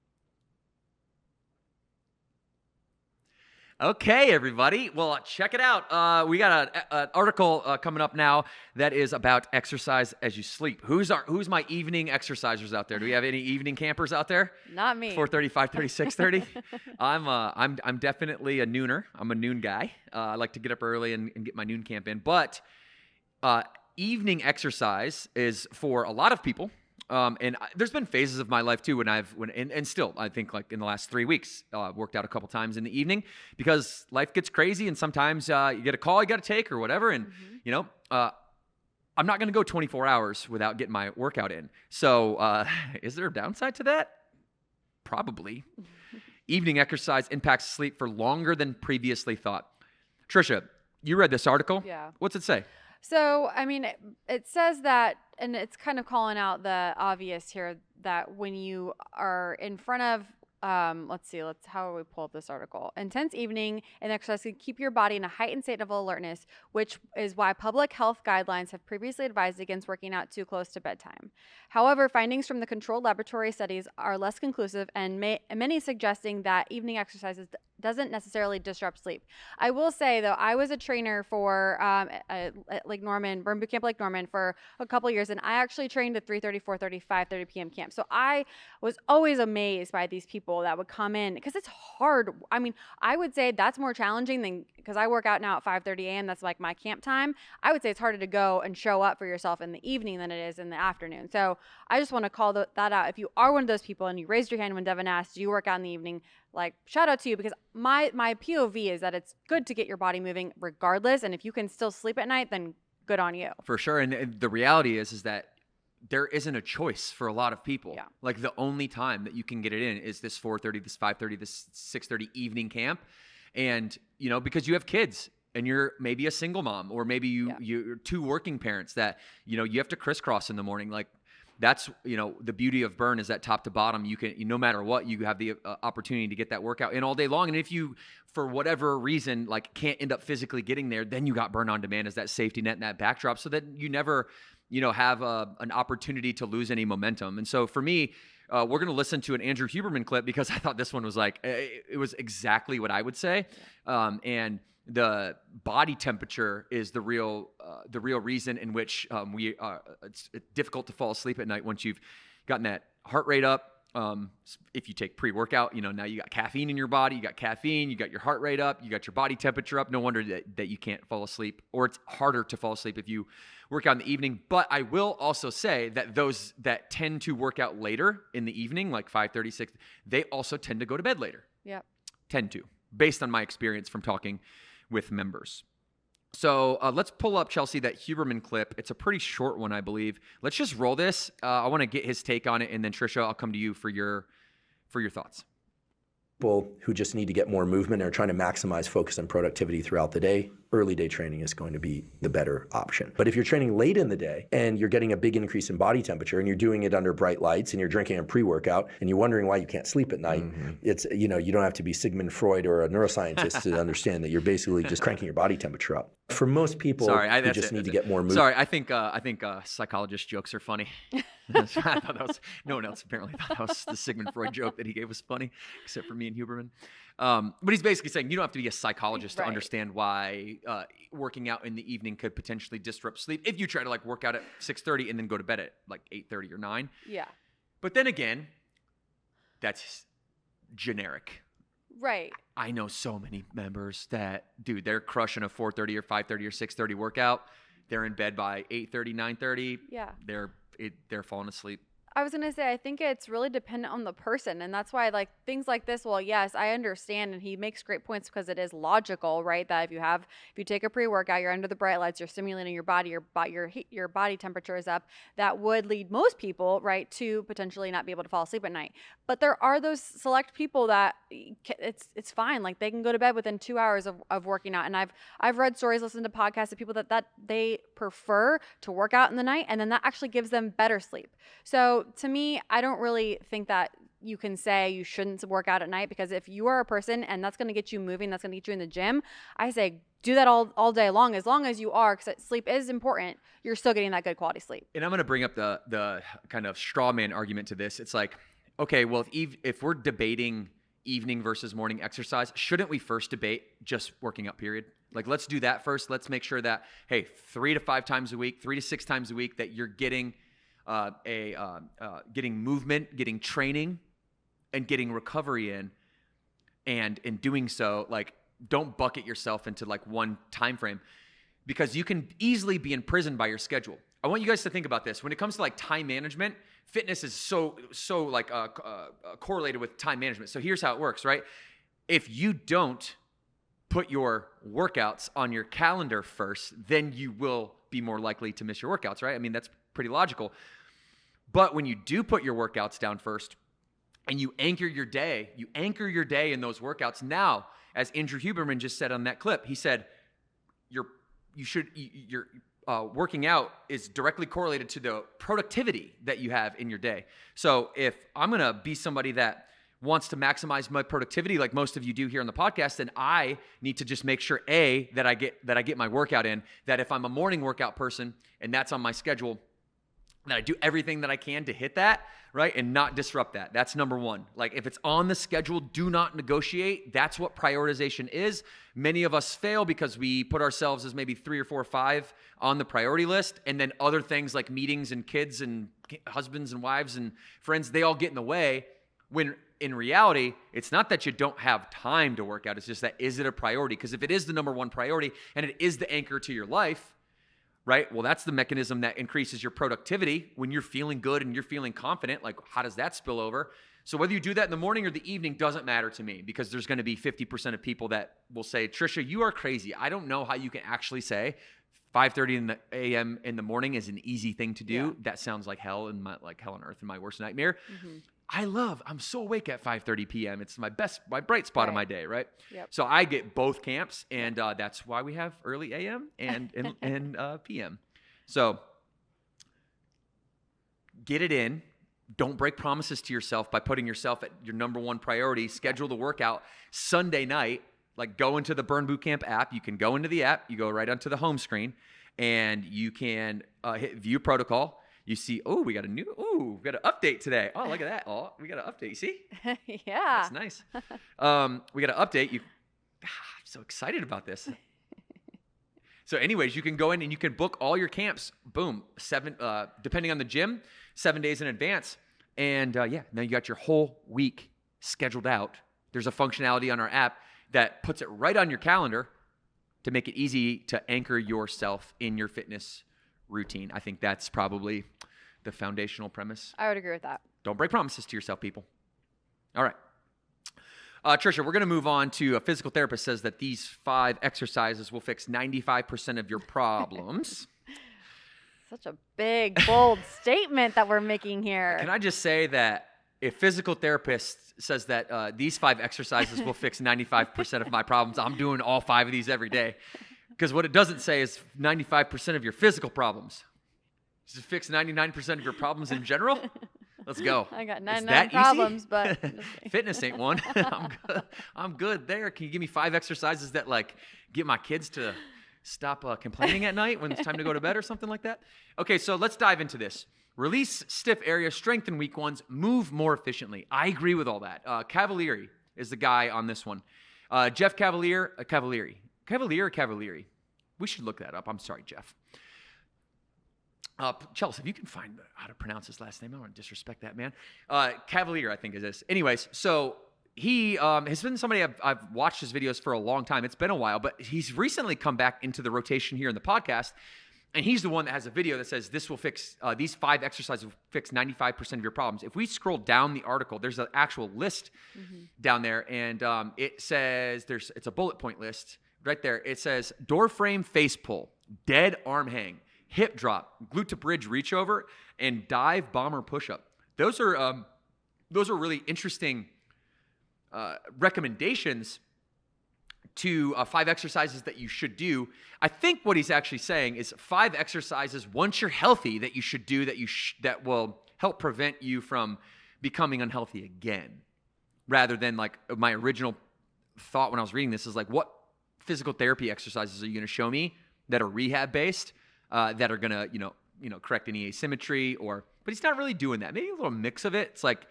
Okay, everybody. Well, check it out. We got an article coming up now that is about exercise as you sleep. Who's my evening exercisers out there? Do we have any evening campers out there? Not me. 4:30, 5:30, 6:30. I'm definitely a nooner. I'm a noon guy. I like to get up early and get my noon camp in. But evening exercise is for a lot of people. And there's been phases of my life too and still I think like in the last 3 weeks, worked out a couple times in the evening because life gets crazy and sometimes you get a call you got to take or whatever. And, I'm not going to go 24 hours without getting my workout in. So is there a downside to that? Probably. Evening exercise impacts sleep for longer than previously thought. Trisha, you read this article? Yeah. What's it say? So, I mean, it says that, and it's kind of calling out the obvious here, that when you are in front of, how do we pull up this article? Intense evening and exercise can keep your body in a heightened state of alertness, which is why public health guidelines have previously advised against working out too close to bedtime. However, findings from the controlled laboratory studies are less conclusive, and many suggesting that evening exercises doesn't necessarily disrupt sleep. I will say, though, I was a trainer for Lake Norman, Burn Boot Camp Lake Norman, for a couple years, and I actually trained at 3:30, 4:30, 5:30 p.m. camp. So I was always amazed by these people that would come in, because it's hard. I mean, I would say that's more challenging than, because I work out now at 5:30 a.m. That's like my camp time. I would say it's harder to go and show up for yourself in the evening than it is in the afternoon. So I just want to call that out. If you are one of those people and you raised your hand when Devin asked, do you work out in the evening? Like, shout out to you, because my POV is that it's good to get your body moving regardless. And if you can still sleep at night, then good on you. For sure. And the reality is that there isn't a choice for a lot of people. Yeah. Like the only time that you can get it in is this 4:30, this 5:30, this 6:30 evening camp. And, because you have kids and you're maybe a single mom, or maybe you're 2 working parents that, you have to crisscross in the morning. Like, that's, the beauty of Burn is that top to bottom, you can, no matter what, you have the opportunity to get that workout in all day long. And if you, for whatever reason, like can't end up physically getting there, then you got Burn on Demand as that safety net and that backdrop, so that you never, have an opportunity to lose any momentum. And so for me, we're going to listen to an Andrew Huberman clip, because I thought this one was like, it was exactly what I would say. And the body temperature is the real reason in which it's difficult to fall asleep at night once you've gotten that heart rate up. If you take pre-workout, now you got caffeine in your body, you got caffeine, you got your heart rate up, you got your body temperature up. No wonder that you can't fall asleep, or it's harder to fall asleep if you work out in the evening. But I will also say that those that tend to work out later in the evening, like 5:30, 6, they also tend to go to bed later. Yep. Tend to, based on my experience from talking with members. So let's pull up, Chelsea, that Huberman clip. It's a pretty short one, I believe. Let's just roll this. I want to get his take on it, and then Trisha, I'll come to you for your thoughts. People who just need to get more movement and are trying to maximize focus and productivity throughout the day. early day training is going to be the better option. But if you're training late in the day and you're getting a big increase in body temperature and you're doing it under bright lights and you're drinking a pre-workout and you're wondering why you can't sleep at night, it's, you know, you don't have to be Sigmund Freud or a neuroscientist to understand that you're basically just cranking your body temperature up. For most people, you just need to get more movement. Sorry, I think psychologist jokes are funny. I thought that was, no one else apparently thought that was the Sigmund Freud joke that he gave was funny, except for me and Huberman. But he's basically saying you don't have to be a psychologist to understand why working out in the evening could potentially disrupt sleep if you try to like work out at 6:30 and then go to bed at like 8:30 or 9. Yeah. But then again, that's generic. Right. I know so many members that, dude, they're crushing a 4:30 or 5:30 or 6:30 workout. They're in bed by 8:30, 9:30. Yeah. They're falling asleep. I was going to say, I think it's really dependent on the person. And that's why, like, things like this, well, yes, I understand. And he makes great points because it is logical, right? That if you take a pre-workout, you're under the bright lights, you're stimulating your body, your body temperature is up. That would lead most people, right, to potentially not be able to fall asleep at night. But there are those select people that it's fine. Like, they can go to bed within 2 hours of working out. And I've read stories, listened to podcasts of people that they prefer to work out in the night, and then that actually gives them better sleep. So to me, I don't really think that you can say you shouldn't work out at night, because if you are a person and that's going to get you moving, that's going to get you in the gym, I say do that all day long, as you are, because sleep is important. You're still getting that good quality sleep. And I'm going to bring up the kind of straw man argument to this. It's like, okay, well, if we're debating evening versus morning exercise, shouldn't we first debate just working out, period? Like, let's do that first. Let's make sure that, hey, 3 to 5 times a week, 3 to 6 times a week, that you're getting getting movement, getting training, and getting recovery in. And in doing so, like, don't bucket yourself into like one time frame, because you can easily be imprisoned by your schedule. I want you guys to think about this. When it comes to like time management, fitness is so like correlated with time management. So here's how it works, right? If you don't put your workouts on your calendar first, then you will be more likely to miss your workouts, right? I mean, that's pretty logical. But when you do put your workouts down first and you anchor your day in those workouts. Now, as Andrew Huberman just said on that clip, he said, your working out is directly correlated to the productivity that you have in your day. So if I'm going to be somebody that wants to maximize my productivity, like most of you do here on the podcast, then I need to just make sure, that I get my workout in, that if I'm a morning workout person and that's on my schedule, that I do everything that I can to hit that, right? And not disrupt that. That's number one. Like, if it's on the schedule, do not negotiate. That's what prioritization is. Many of us fail because we put ourselves as maybe 3 or 4 or 5 on the priority list. And then other things like meetings and kids and husbands and wives and friends, they all get in the way, when in reality, it's not that you don't have time to work out. It's just that, is it a priority? Because if it is the number one priority and it is the anchor to your life, right? Well, that's the mechanism that increases your productivity when you're feeling good and you're feeling confident. Like, how does that spill over? So whether you do that in the morning or the evening doesn't matter to me, because there's going to be 50% of people that will say, Trisha, you are crazy. I don't know how you can actually say 5:30 a.m. in the morning is an easy thing to do. Yeah. That sounds like hell on earth and my worst nightmare. Mm-hmm. I'm so awake at 5:30 p.m. It's my bright spot of my day, right? Yep. So I get both camps, and that's why we have early a.m. and p.m. So get it in. Don't break promises to yourself by putting yourself at your number one priority. Schedule the workout Sunday night. Like, go into the Burn Bootcamp app. You can go into the app. You go right onto the home screen, and you can hit view protocol. You see, we got an update today. Oh, look at that. Oh, we got an update. You see? Yeah. That's nice. We got an update. I'm so excited about this. So anyways, you can go in and you can book all your camps. Boom. 7, depending on the gym, 7 days in advance. And now you got your whole week scheduled out. There's a functionality on our app that puts it right on your calendar to make it easy to anchor yourself in your fitness routine. I think that's probably the foundational premise. I would agree with that. Don't break promises to yourself, people. All right. Trisha, we're going to move on to a physical therapist says that these 5 exercises will fix 95% of your problems. Such a big, bold statement that we're making here. Can I just say that if physical therapist says that these 5 exercises will fix 95% of my problems, I'm doing all 5 of these every day. Because what it doesn't say is 95% of your physical problems. Does it fix 99% of your problems in general? Let's go. I got Is 99 that problems, easy? but Fitness ain't one. I'm good there. Can you give me 5 exercises that like get my kids to stop complaining at night when it's time to go to bed or something like that? Okay, so let's dive into this. Release stiff areas, strengthen weak ones, move more efficiently. I agree with all that. Cavalieri is the guy on this one. Jeff Cavalieri. Cavalier or Cavalieri? We should look that up. I'm sorry, Jeff. Chelsea, if you can find how to pronounce his last name, I don't want to disrespect that man. Cavalier, I think is this. Anyways, so he has been somebody I've watched his videos for a long time. It's been a while, but he's recently come back into the rotation here in the podcast. And he's the one that has a video that says this will fix, these 5 exercises will fix 95% of your problems. If we scroll down the article, there's an actual list down there. And it says, it's a bullet point list right there. It says door frame face pull, dead arm hang, hip drop, glute to bridge reach over, and dive bomber push-up. Those are really interesting recommendations to 5 exercises that you should do. I think what he's actually saying is 5 exercises once you're healthy that you should do that will help prevent you from becoming unhealthy again, rather than like my original thought when I was reading this is like, what physical therapy exercises are you going to show me that are rehab based, that are going to, correct any asymmetry but he's not really doing that. Maybe a little mix of it. It's like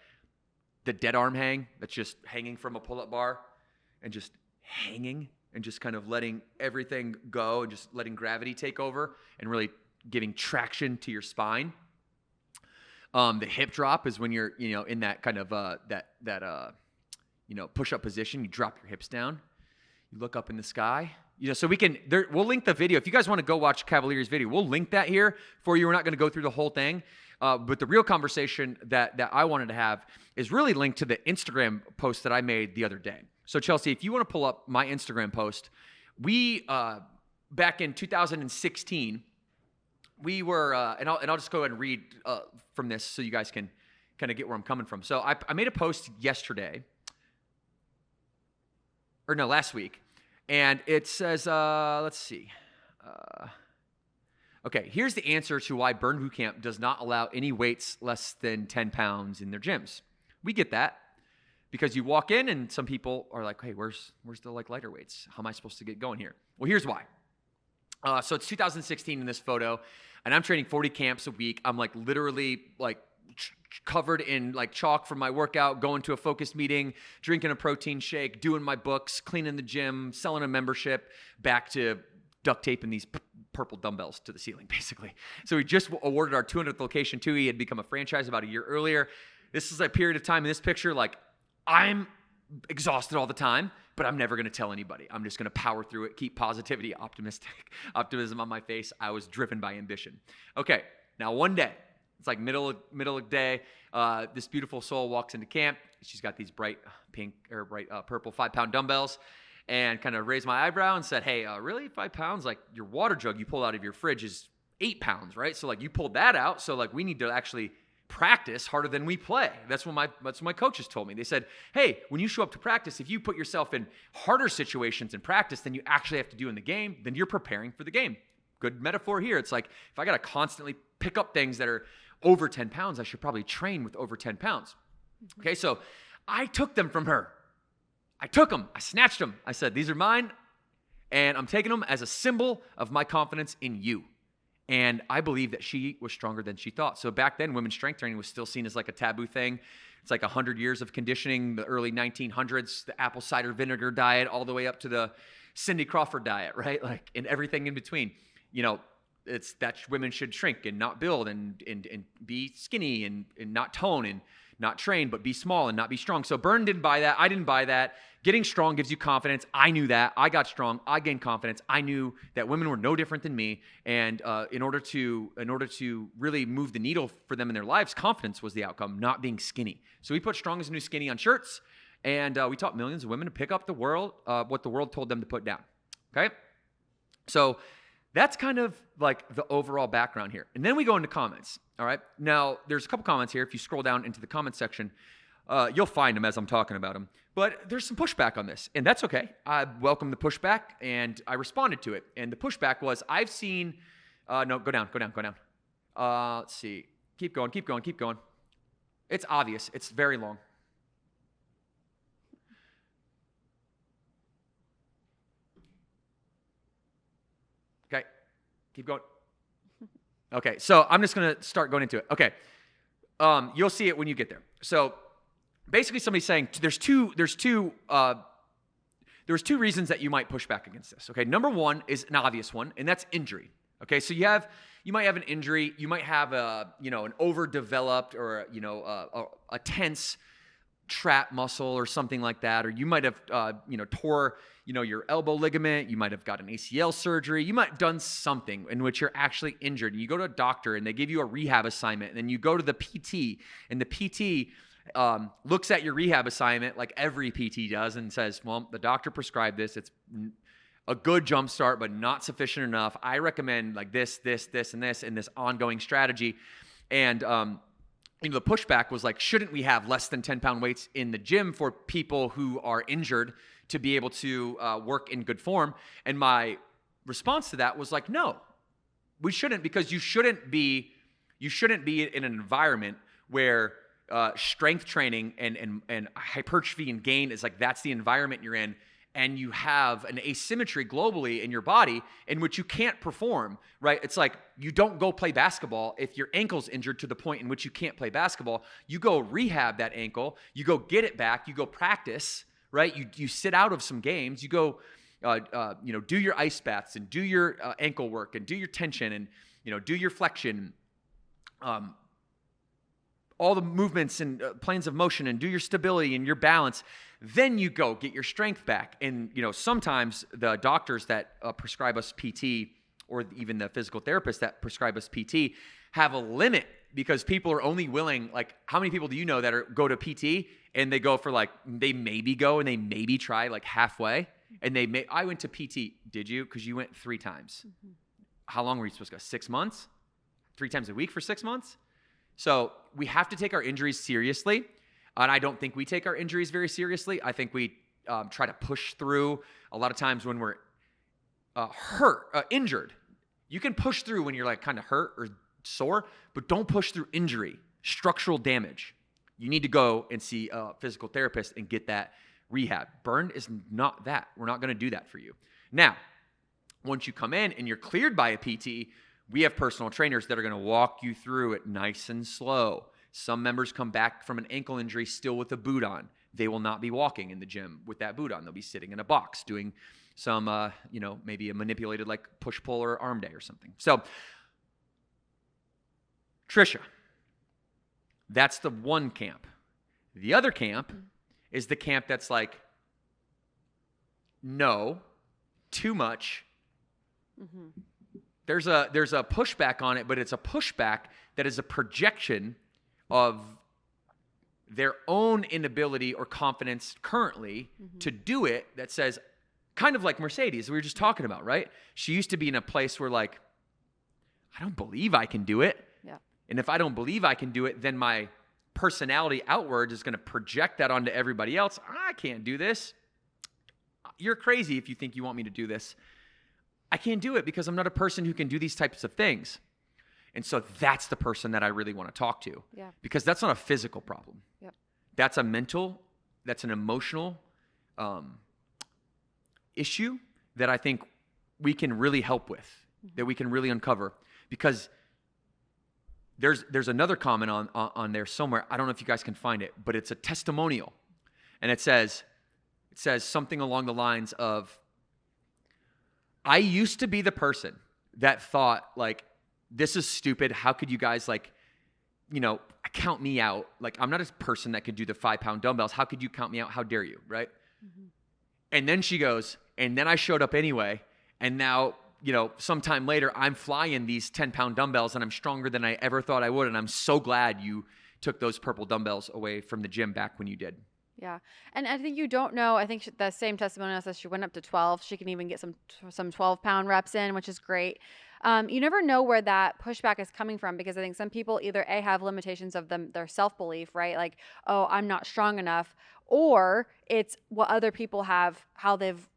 the dead arm hang that's just hanging from a pull-up bar and just hanging and just kind of letting everything go and just letting gravity take over and really giving traction to your spine. The hip drop is when you're, in that kind of push-up position. You drop your hips down. You look up in the sky. So we'll link the video. If you guys want to go watch Cavalier's video, we'll link that here for you. We're not going to go through the whole thing. But the real conversation that I wanted to have is really linked to the Instagram post that I made the other day. So Chelsea, if you want to pull up my Instagram post, we, back in 2016, we were, and I'll just go ahead and read from this so you guys can kind of get where I'm coming from. So I made a post last week, and it says, let's see. Okay, here's the answer to why Burn Bootcamp does not allow any weights less than 10 pounds in their gyms. We get that because you walk in and some people are like, hey, where's the like lighter weights? How am I supposed to get going here? Well, here's why. So it's 2016 in this photo, and I'm training 40 camps a week. I'm like literally like covered in like chalk from my workout, going to a focus meeting, drinking a protein shake, doing my books, cleaning the gym, selling a membership, back to duct taping these purple dumbbells to the ceiling, basically. So we just awarded our 200th location too. He had become a franchise about a year earlier. This is a period of time in this picture, like I'm exhausted all the time, but I'm never going to tell anybody. I'm just going to power through it, keep positivity, optimism on my face. I was driven by ambition. Okay, now one day, it's like middle of day, this beautiful soul walks into camp. She's got these bright purple 5-pound dumbbells, and kind of raised my eyebrow and said, hey, really 5 pounds? Like your water jug you pulled out of your fridge is 8 pounds, right? So like you pulled that out. So like we need to actually practice harder than we play. That's what my coaches told me. They said, hey, when you show up to practice, if you put yourself in harder situations in practice than you actually have to do in the game, then you're preparing for the game. Good metaphor here. It's like if I got to constantly pick up things that are over 10 pounds, I should probably train with over 10 pounds. Okay, so I took them from her. I took them. I snatched them. I said, these are mine, and I'm taking them as a symbol of my confidence in you. And I believe that she was stronger than she thought. So back then, women's strength training was still seen as like a taboo thing. It's like 100 years of conditioning, the early 1900s, the apple cider vinegar diet, all the way up to the Cindy Crawford diet, right? Like, and everything in between. It's that women should shrink and not build and be skinny and not tone and not train, but be small and not be strong. So Burn didn't buy that. I didn't buy that. Getting strong gives you confidence. I knew that. I got strong. I gained confidence. I knew that women were no different than me. And in order to really move the needle for them in their lives, confidence was the outcome, not being skinny. So we put strong is the new skinny on shirts, and we taught millions of women to pick up the world, what the world told them to put down. Okay? So that's kind of like the overall background here. And then we go into comments. All right. Now, there's a couple comments here. If you scroll down into the comment section, You'll find them as I'm talking about them. But there's some pushback on this, and that's okay. I welcome the pushback, and I responded to it. And the pushback was, I've seen, no, go down. Let's see. Keep going. It's obvious. It's very long. Okay, keep going. Okay, so I'm just going to start going into it. Okay, you'll see it when you get there. So basically somebody's saying there's two reasons that you might push back against this. Okay, number one is an obvious one, and that's injury. Okay, so you might have an injury, you might have an overdeveloped or a tense trap muscle or something like that, or you might have tore your elbow ligament, you might have got an ACL surgery, you might have done something in which you're actually injured, and you go to a doctor and they give you a rehab assignment, and then you go to the PT, and the PT looks at your rehab assignment like every PT does and says, well, the doctor prescribed this, it's a good jump start, but not sufficient enough. I recommend like this, and this ongoing strategy. And the pushback was like, shouldn't we have less than 10-pound weights in the gym for people who are injured to be able to work in good form? And my response to that was like, no, we shouldn't, because you shouldn't be in an environment where strength training and hypertrophy and gain is like, that's the environment you're in. And you have an asymmetry globally in your body in which you can't perform, right? It's like you don't go play basketball if your ankle's injured to the point in which you can't play basketball. You go rehab that ankle, you go get it back, you go practice, right? You sit out of some games, you go, do your ice baths and do your ankle work and do your tension and, do your flexion, all the movements and planes of motion, and do your stability and your balance. Then you go get your strength back. And, sometimes the doctors that prescribe us PT, or even the physical therapists that prescribe us PT, have a limit, because people are only willing, like, how many people do you know that go to PT and they go for like, they maybe go and they maybe try like halfway, and I went to PT. Did you? Because you went 3 times. Mm-hmm. How long were you supposed to go? 6 months? 3 times a week for 6 months? So we have to take our injuries seriously. And I don't think we take our injuries very seriously. I think we try to push through. A lot of times when we're injured, you can push through when you're like kind of hurt or sore, but don't push through injury, structural damage. You need to go and see a physical therapist and get that rehab. Burn is not that. We're not going to do that for you. Now, once you come in and you're cleared by a PT, we have personal trainers that are going to walk you through it nice and slow. Some members come back from an ankle injury still with a boot on. They will not be walking in the gym with that boot on. They'll be sitting in a box doing some, maybe a manipulated like push-pull or arm day or something. So, Trisha, that's the one camp. The other camp is the camp that's like, no, too much. Mm-hmm. There's a pushback on it, but it's a pushback that is a projection of their own inability or confidence currently to do it, that says, kind of like Mercedes we were just talking about, right? She used to be in a place where like, I don't believe I can do it. Yeah. And if I don't believe I can do it, then my personality outward is going to project that onto everybody else. I can't do this. You're crazy if you think you want me to do this. I can't do it because I'm not a person who can do these types of things. And so that's the person that I really want to talk to. Yeah. Because that's not a physical problem. Yep. That's a mental, that's an emotional issue that I think we can really help with, that we can really uncover. Because there's another comment on there somewhere. I don't know if you guys can find it, but it's a testimonial. And it says something along the lines of, I used to be the person that thought like, this is stupid. How could you guys count me out? Like, I'm not a person that could do the 5-pound dumbbells. How could you count me out? How dare you? Right. Mm-hmm. And then she goes, and then I showed up anyway. And now, sometime later, I'm flying these 10-pound dumbbells and I'm stronger than I ever thought I would. And I'm so glad you took those purple dumbbells away from the gym back when you did. Yeah. And I think you don't know, I think the same testimonial says she went up to 12. She can even get some 12-pound reps in, which is great. You never know where that pushback is coming from, because I think some people either have limitations of their self-belief, right? Like, oh, I'm not strong enough, or it's what other people have, how they've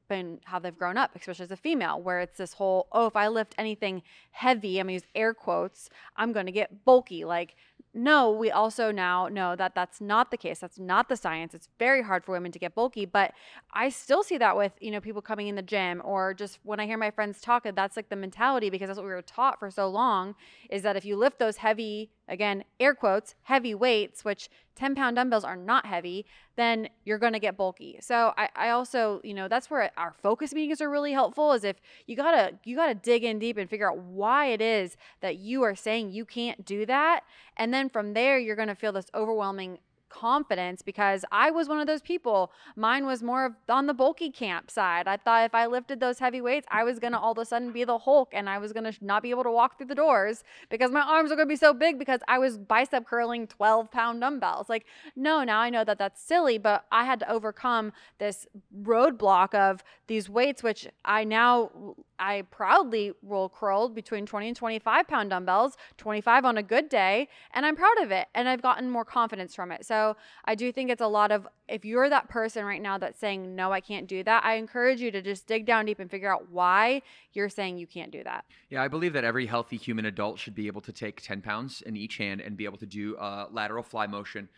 grown up, especially as a female, where it's this whole, oh, if I lift anything heavy, I'm gonna use air quotes, I'm gonna get bulky. Like, no, we also now know that that's not the case. That's not the science. It's very hard for women to get bulky, but I still see that with, people coming in the gym, or just when I hear my friends talk, that's like the mentality, because that's what we were taught for so long, is that if you lift those heavy, again, air quotes, heavy weights, which 10-pound dumbbells are not heavy, then you're going to get bulky. So I also, that's where our focus meetings are really helpful, is if you gotta dig in deep and figure out why it is that you are saying you can't do that. And then from there, you're going to feel this overwhelming confidence, because I was one of those people. Mine was more of on the bulky camp side. I thought if I lifted those heavy weights, I was going to all of a sudden be the Hulk, and I was going to not be able to walk through the doors because my arms are going to be so big because I was bicep curling 12-pound dumbbells. Like, no, now I know that that's silly, but I had to overcome this roadblock of these weights, which I proudly will curl between 20 and 25-pound dumbbells, 25 on a good day, and I'm proud of it, and I've gotten more confidence from it. So I do think it's a lot of, if you're that person right now that's saying, no, I can't do that, I encourage you to just dig down deep and figure out why you're saying you can't do that. Yeah, I believe that every healthy human adult should be able to take 10 pounds in each hand and be able to do a lateral fly motion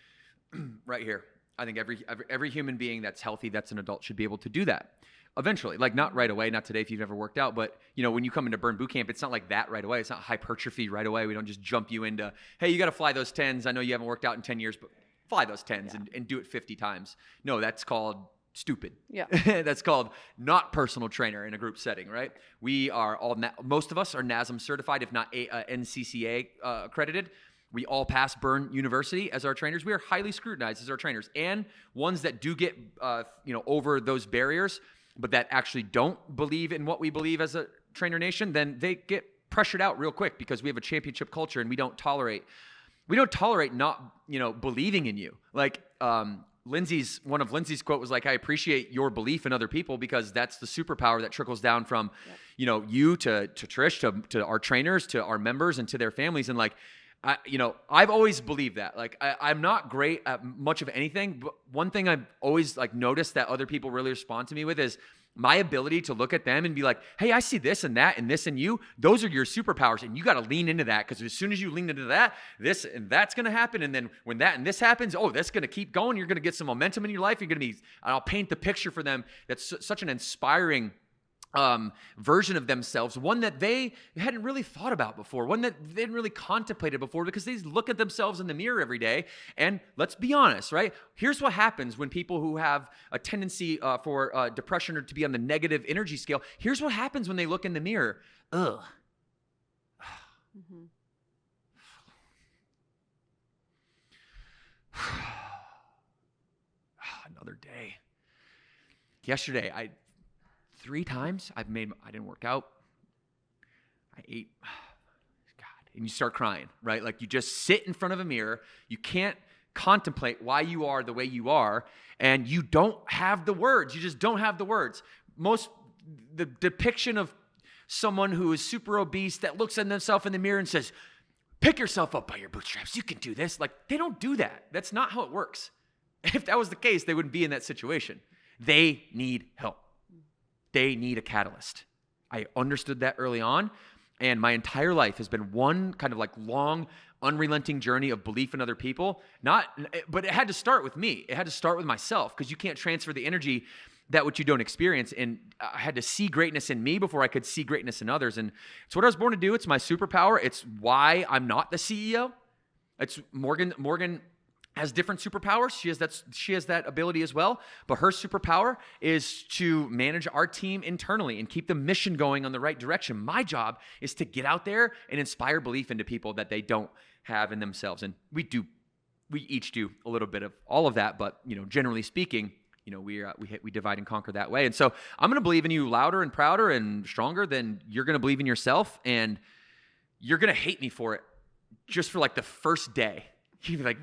right here. I think every human being that's healthy, that's an adult, should be able to do that. Eventually, like not right away, not today if you've never worked out, but when you come into Burn Boot Camp, it's not like that right away. It's not hypertrophy right away. We don't just jump you into, hey, you got to fly those 10s. I know you haven't worked out in 10 years, but fly those 10s and do it 50 times. No, that's called stupid. Yeah. That's called not personal trainer in a group setting, right? We are all, most of us are NASM certified, if not NCCA accredited. We all pass Burn University as our trainers. We are highly scrutinized as our trainers, and ones that do get, over those barriers, but that actually don't believe in what we believe as a trainer nation, then they get pressured out real quick, because we have a championship culture and we don't tolerate not, believing in you. Like, one of Lindsay's quote was like, I appreciate your belief in other people, because that's the superpower that trickles down from, you to Trish, to our trainers, to our members, and to their families. And like, I've always believed that. Like, I'm not great at much of anything, but one thing I've always noticed that other people really respond to me with is my ability to look at them and be like, hey, I see this and that and this and you. Those are your superpowers, and you got to lean into that, because as soon as you lean into that, this and that's going to happen. And then when that and this happens, that's going to keep going. You're going to get some momentum in your life. You're going to be, and I'll paint the picture for them. That's such an inspiring version of themselves, one that they hadn't really thought about before, one that they hadn't really contemplated before, because they look at themselves in the mirror every day. And let's be honest, right? Here's what happens when people who have a tendency for depression or to be on the negative energy scale. Here's what happens when they look in the mirror. Ugh. Mm-hmm. Another day. Yesterday, 3 times I didn't work out. I ate, God, and you start crying, right? Like, you just sit in front of a mirror. You can't contemplate why you are the way you are, and you don't have the words. You just don't have the words. The depiction of someone who is super obese that looks at themselves in the mirror and says, pick yourself up by your bootstraps. You can do this. Like, they don't do that. That's not how it works. If that was the case, they wouldn't be in that situation. They need help. They need a catalyst. I understood that early on, and my entire life has been one kind of like long, unrelenting journey of belief in other people. But it had to start with me. It had to start with myself, because you can't transfer the energy that which you don't experience. And I had to see greatness in me before I could see greatness in others. And it's what I was born to do. It's my superpower. It's why I'm not the CEO. It's Morgan has different superpowers. She has that ability as well. But her superpower is to manage our team internally and keep the mission going on the right direction. My job is to get out there and inspire belief into people that they don't have in themselves. And we each do a little bit of all of that. But generally speaking, we divide and conquer that way. And so I'm going to believe in you louder and prouder and stronger than you're going to believe in yourself. And you're going to hate me for it just for like the first day. You'd be like,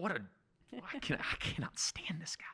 I cannot stand this guy.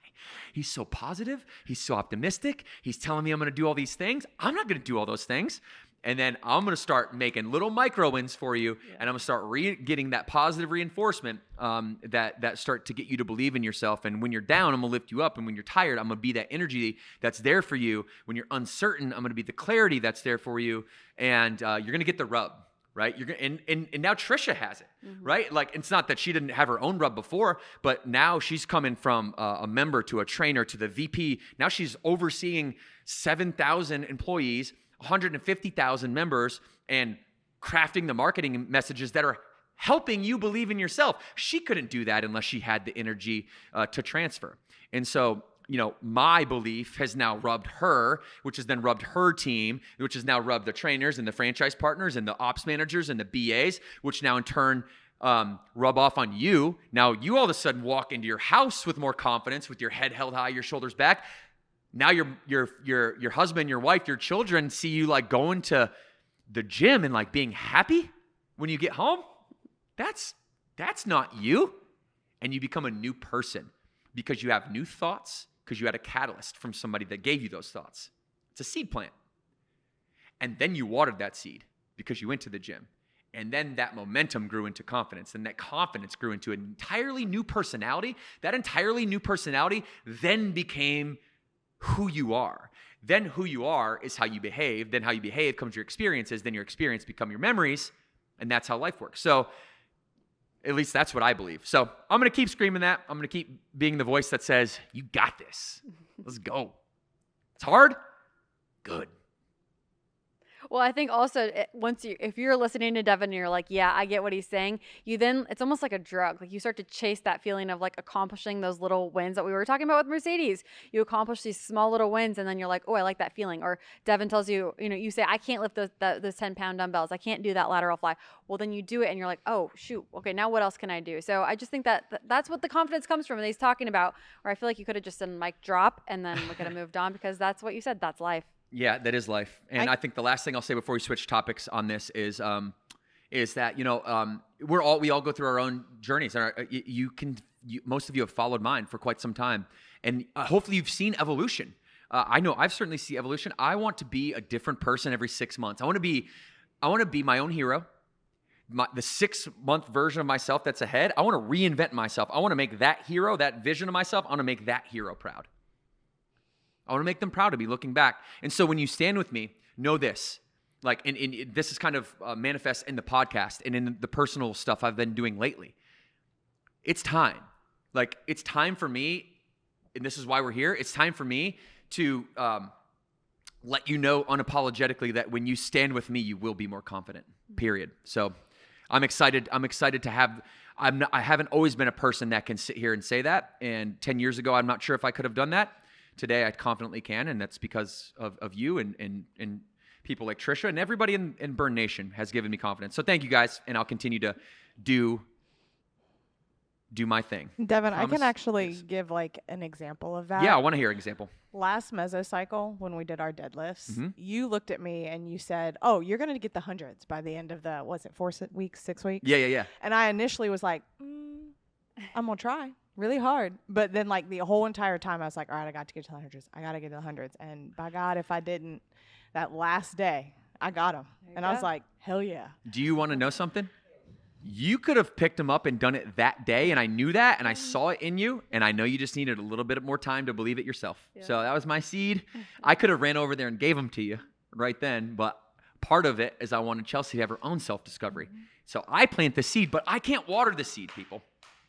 He's so positive. He's so optimistic. He's telling me I'm going to do all these things. I'm not going to do all those things. And then I'm going to start making little micro wins for you, and I'm going to start getting that positive reinforcement that start to get you to believe in yourself. And when you're down, I'm going to lift you up. And when you're tired, I'm going to be that energy that's there for you. When you're uncertain, I'm going to be the clarity that's there for you. And you're going to get the rub, right? And now Trisha has it, right? Like, it's not that she didn't have her own rub before, but now she's coming from a member to a trainer to the VP. Now she's overseeing 7,000 employees, 150,000 members, and crafting the marketing messages that are helping you believe in yourself. She couldn't do that unless she had the energy to transfer. And so, my belief has now rubbed her, which has then rubbed her team, which has now rubbed the trainers and the franchise partners and the ops managers and the BAs, which now in turn rub off on you. Now you all of a sudden walk into your house with more confidence, with your head held high, your shoulders back. Now your husband, your wife, your children see you like going to the gym and like being happy when you get home. That's not you. And you become a new person because you have new thoughts, because you had a catalyst from somebody that gave you those thoughts. It's a seed plant. And then you watered that seed because you went to the gym. And then that momentum grew into confidence, and that confidence grew into an entirely new personality. That entirely new personality then became who you are. Then who you are is how you behave. Then how you behave comes your experiences. Then your experience become your memories. And that's how life works. So at least that's what I believe. So I'm going to keep screaming that. I'm going to keep being the voice that says, you got this. Let's go. It's hard. Good. Well, I think also if you're listening to Devin and you're like, yeah, I get what he's saying, it's almost like a drug. Like you start to chase that feeling of like accomplishing those little wins that we were talking about with Mercedes. You accomplish these small little wins and then you're like, oh, I like that feeling. Or Devin tells you, you say, I can't lift those 10-pound dumbbells. I can't do that lateral fly. Well, then you do it and you're like, oh, shoot. Okay, now what else can I do? So I just think that's what the confidence comes from. And he's talking about, where I feel like you could have just done mic drop and then we could have moved on, because that's what you said. That's life. Yeah, that is life. And I think the last thing I'll say before we switch topics on this is that we all go through our own journeys. And most of you have followed mine for quite some time, and hopefully you've seen evolution. I know I've certainly seen evolution. I want to be a different person every 6 months. I want to be my own hero. The 6-month version of myself that's ahead. I want to reinvent myself. I want to make that hero, that vision of myself. I want to make that hero proud. I want to make them proud to be looking back. And so when you stand with me, know this, like, and this is kind of manifest in the podcast and in the personal stuff I've been doing lately. It's time. Like, it's time for me, and this is why we're here. It's time for me to let you know unapologetically that when you stand with me, you will be more confident, period. So I'm excited. To have, I haven't always been a person that can sit here and say that. And 10 years ago, I'm not sure if I could have done that. Today, I confidently can, and that's because of you and people like Trisha, and everybody in Burn Nation has given me confidence. So thank you guys, and I'll continue to do my thing. Devin, I can actually give like an example of that. Yeah, I want to hear an example. Last mesocycle, when we did our deadlifts, you looked at me and you said, oh, you're going to get the hundreds by the end of the, 4 weeks, 6 weeks? Yeah. And I initially was like, I'm going to try really hard. But then like the whole entire time I was like, all right, I got to get to the hundreds. I got to get to the hundreds. And by God, if I didn't, that last day, I got them. And I was like, hell yeah. Do you want to know something? You could have picked them up and done it that day, and I knew that, and I saw it in you, and I know you just needed a little bit more time to believe it yourself. Yeah. So that was my seed. I could have ran over there and gave them to you right then, but part of it is I wanted Chelsea to have her own self-discovery. So I plant the seed, but I can't water the seed, people.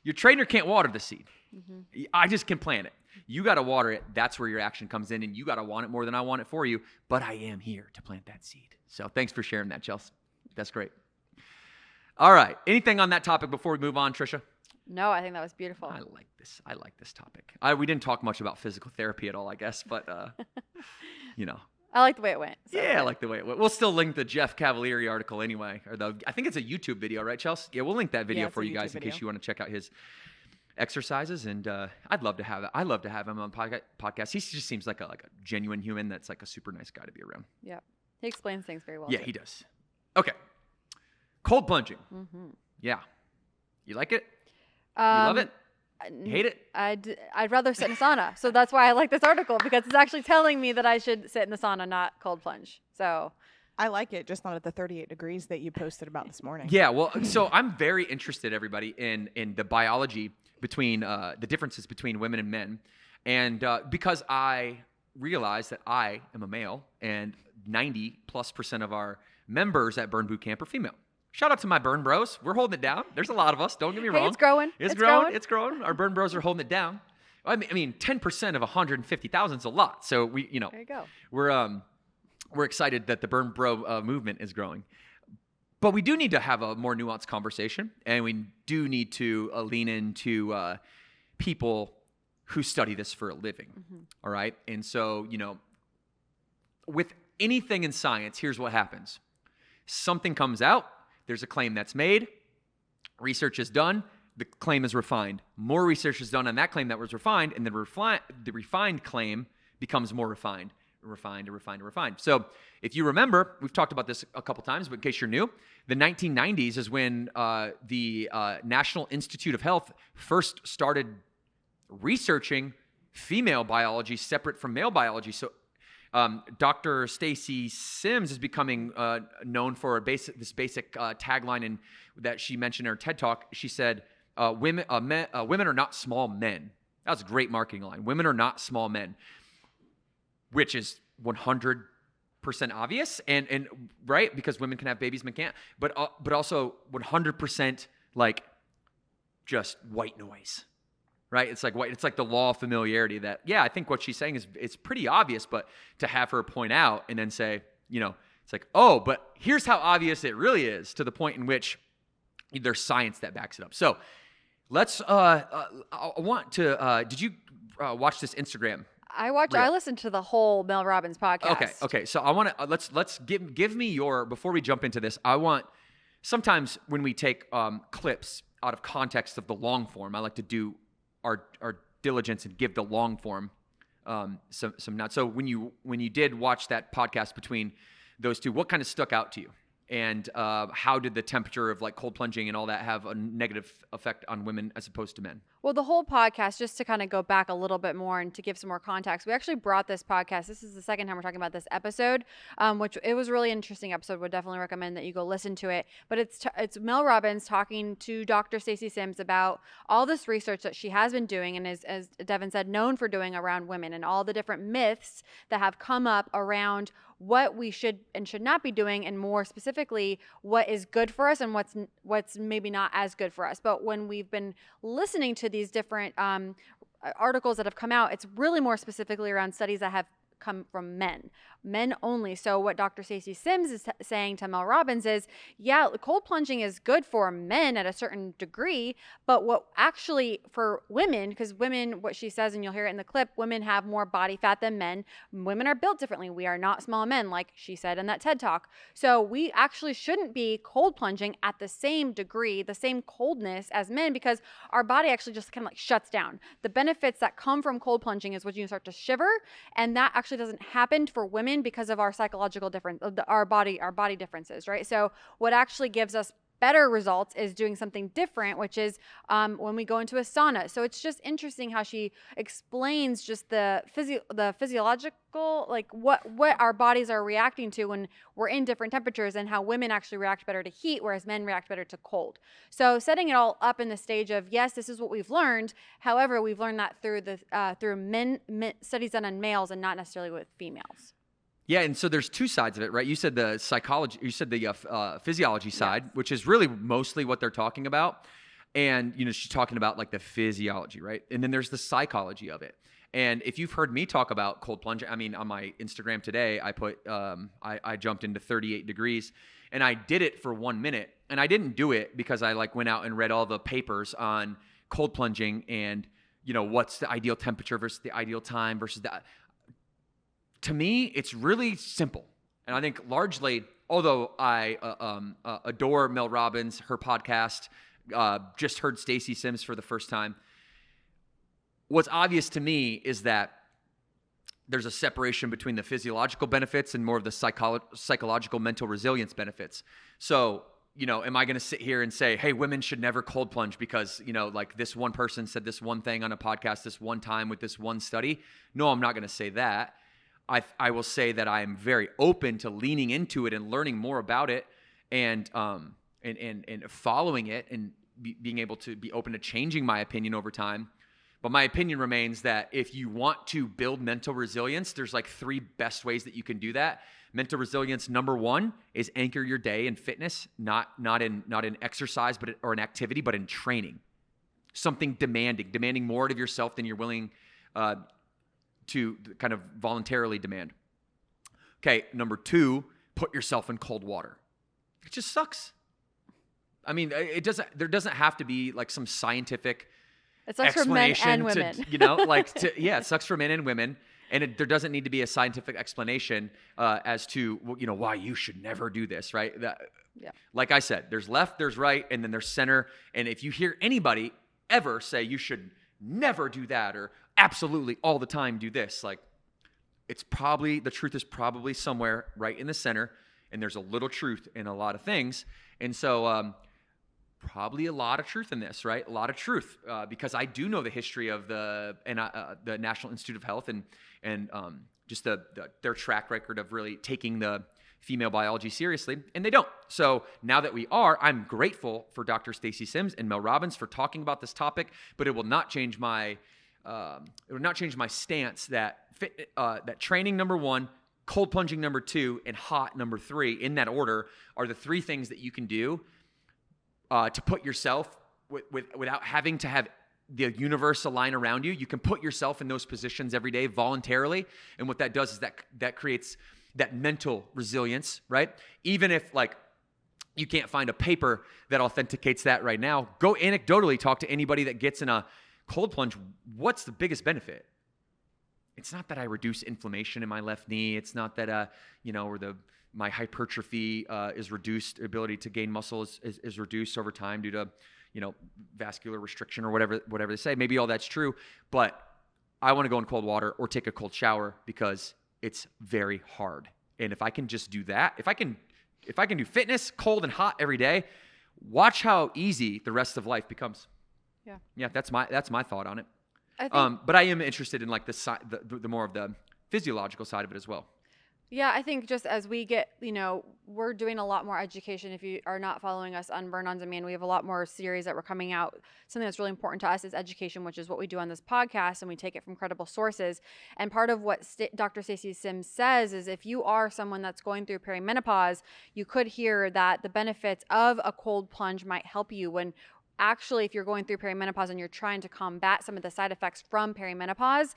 Your trainer can't water the seed. I just can plant it. You got to water it. That's where your action comes in, and you got to want it more than I want it for you, but I am here to plant that seed. So thanks for sharing that, Chelsea. That's great. All right. Anything on that topic before we move on, Trisha? No, I think that was beautiful. I like this topic. We didn't talk much about physical therapy at all, I guess, but I like the way it went. So. Yeah, I like the way it went. We'll still link the Jeff Cavalieri article anyway, I think it's a YouTube video, right, Chelsea? Yeah, we'll link that video for you guys in case you want to check out his exercises, and I'd love to have it. I love to have him on podcast. He just seems like a genuine human that's like a super nice guy to be around. Yeah, he explains things very well. Yeah, he does. Okay. Cold plunging. Yeah. You like it? You love it? You hate it? I'd rather sit in a sauna. So that's why I like this article, because it's actually telling me that I should sit in the sauna, not cold plunge. So I like it, just not at the 38 degrees that you posted about this morning. Yeah, well, so I'm very interested, everybody, in the biology between the differences between women and men, and because I realize that I am a male, and 90+% of our members at Burn Bootcamp are female. Shout out to my Burn Bros. We're holding it down. There's a lot of us. Don't get me wrong. It's growing. It's growing. It's growing. Our Burn Bros are holding it down. I mean, 10% of 150,000 is a lot. So there you go. We're excited that the Burn Bro movement is growing. But we do need to have a more nuanced conversation, and we do need to lean into people who study this for a living. All right? And so, with anything in science, here's what happens. Something comes out, there's a claim that's made, research is done, the claim is refined. More research is done on that claim that was refined, and the refined claim becomes more refined. Refined. So if you remember, we've talked about this a couple times, but in case you're new, the 1990s is when the National Institute of Health first started researching female biology separate from male biology. So Dr. Stacy Sims is becoming known for this basic tagline that she mentioned in her TED Talk. She said, women are not small men. That was a great marketing line. Women are not small men, which is 100% obvious, and right, because women can have babies, men can't. But also 100% like just white noise, right? It's like the law of familiarity. That I think what she's saying is it's pretty obvious, but to have her point out and then say, it's like, oh, but here's how obvious it really is, to the point in which there's science that backs it up. So let's. I want to. Did you watch this Instagram? I listened to the whole Mel Robbins podcast. Okay. So I want to let's give me your, before we jump into this. I want, sometimes when we take clips out of context of the long form, I like to do our diligence and give the long form some nuts. So when you did watch that podcast between those two, what kind of stuck out to you? And how did the temperature of like cold plunging and all that have a negative effect on women as opposed to men? Well, the whole podcast, just to kind of go back a little bit more and to give some more context, we actually brought this podcast. This is the second time we're talking about this episode, which it was a really interesting episode. Would definitely recommend that you go listen to it. But it's Mel Robbins talking to Dr. Stacy Sims about all this research that she has been doing and is, as Devin said, known for doing around women, and all the different myths that have come up around what we should and should not be doing, and more specifically, what is good for us and what's maybe not as good for us. But when we've been listening to these different articles that have come out, it's really more specifically around studies that have come from men only. So what Dr. Stacy Sims is saying to Mel Robbins is, cold plunging is good for men at a certain degree, but what actually for women, because women, what she says, and you'll hear it in the clip, women have more body fat than men. Women are built differently. We are not small men, like she said in that TED Talk. So we actually shouldn't be cold plunging at the same degree, the same coldness as men, because our body actually just kind of like shuts down. The benefits that come from cold plunging is when you start to shiver, and that actually doesn't happen for women because of our psychological difference, our body differences, right? So what actually gives us better results is doing something different, which is when we go into a sauna. So it's just interesting how she explains just the physiological, like what our bodies are reacting to when we're in different temperatures, and how women actually react better to heat, whereas men react better to cold. So setting it all up in the stage of, yes, this is what we've learned. However, we've learned that through men studies done on males and not necessarily with females. Yeah, and so there's two sides of it, right? You said the psychology, you said the physiology side, yes, which is really mostly what they're talking about. And, she's talking about like the physiology, right? And then there's the psychology of it. And if you've heard me talk about cold plunging, I mean, on my Instagram today, I put, I jumped into 38 degrees, and I did it for 1 minute. And I didn't do it because I went out and read all the papers on cold plunging and, what's the ideal temperature versus the ideal time versus that. To me, it's really simple. And I think largely, although I adore Mel Robbins, her podcast, just heard Stacy Sims for the first time, what's obvious to me is that there's a separation between the physiological benefits and more of the psychological mental resilience benefits. So, am I going to sit here and say, hey, women should never cold plunge because, this one person said this one thing on a podcast this one time with this one study? No, I'm not going to say that. I will say that I am very open to leaning into it and learning more about it, and following it, and being able to be open to changing my opinion over time. But my opinion remains that if you want to build mental resilience, there's like 3 best ways that you can do that. Mental resilience, number 1, is anchor your day in fitness, not in exercise, or an activity, but in training. Something demanding more out of yourself than you're willing to kind of voluntarily demand. Okay, number 2, put yourself in cold water. It just sucks. I mean, there doesn't have to be like some scientific It sucks for men and women. It sucks for men and women. And there doesn't need to be a scientific explanation as to, why you should never do this, right? Like I said, there's left, there's right, and then there's center. And if you hear anybody ever say you should never do that, or absolutely all the time do this, like, the truth is probably somewhere right in the center, and there's a little truth in a lot of things. And so probably a lot of truth in this, right? A lot of truth, because I do know the history of the National Institute of Health and just their track record of really taking the female biology seriously, and they don't. So now that we are, I'm grateful for Dr. Stacey Sims and Mel Robbins for talking about this topic, but it will not change my stance that that training, number 1, cold plunging, number 2, and hot, number 3, in that order, are the 3 things that you can do to put yourself without having to have the universe align around you. You can put yourself in those positions every day voluntarily. And what that does is that creates that mental resilience, right? Even if like you can't find a paper that authenticates that right now, go anecdotally talk to anybody that gets in a cold plunge. What's the biggest benefit? It's not that I reduce inflammation in my left knee. It's not that, my hypertrophy is reduced, ability to gain muscle is reduced over time due to, vascular restriction or whatever they say. Maybe all that's true, but I want to go in cold water or take a cold shower because it's very hard. And if I can just do that, if I can do fitness, cold and hot every day, watch how easy the rest of life becomes. Yeah, that's my thought on it. But I am interested in like the more of the physiological side of it as well. Yeah, I think just as we get, we're doing a lot more education. If you are not following us on Burn On Demand, we have a lot more series that we're coming out. Something that's really important to us is education, which is what we do on this podcast, and we take it from credible sources. And part of what Dr. Stacey Sims says is if you are someone that's going through perimenopause, you could hear that the benefits of a cold plunge might help you when actually, if you're going through perimenopause and you're trying to combat some of the side effects from perimenopause,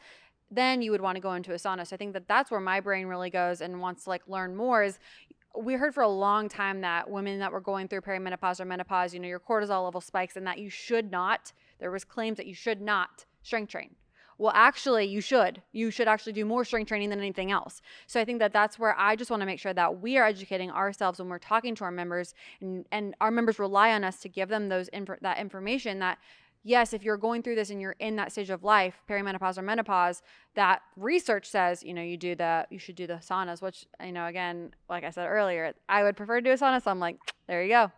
then you would want to go into a sauna. So I think that that's where my brain really goes and wants to like learn more is we heard for a long time that women that were going through perimenopause or menopause, your cortisol level spikes and that you should not, there was claims that you should not strength train. Well, actually, you should. You should actually do more strength training than anything else. So I think that that's where I just want to make sure that we are educating ourselves when we're talking to our members, and our members rely on us to give them that information that, yes, if you're going through this and you're in that stage of life, perimenopause or menopause, that research says, you should do the saunas, which, again, like I said earlier, I would prefer to do a sauna. So I'm like, there you go.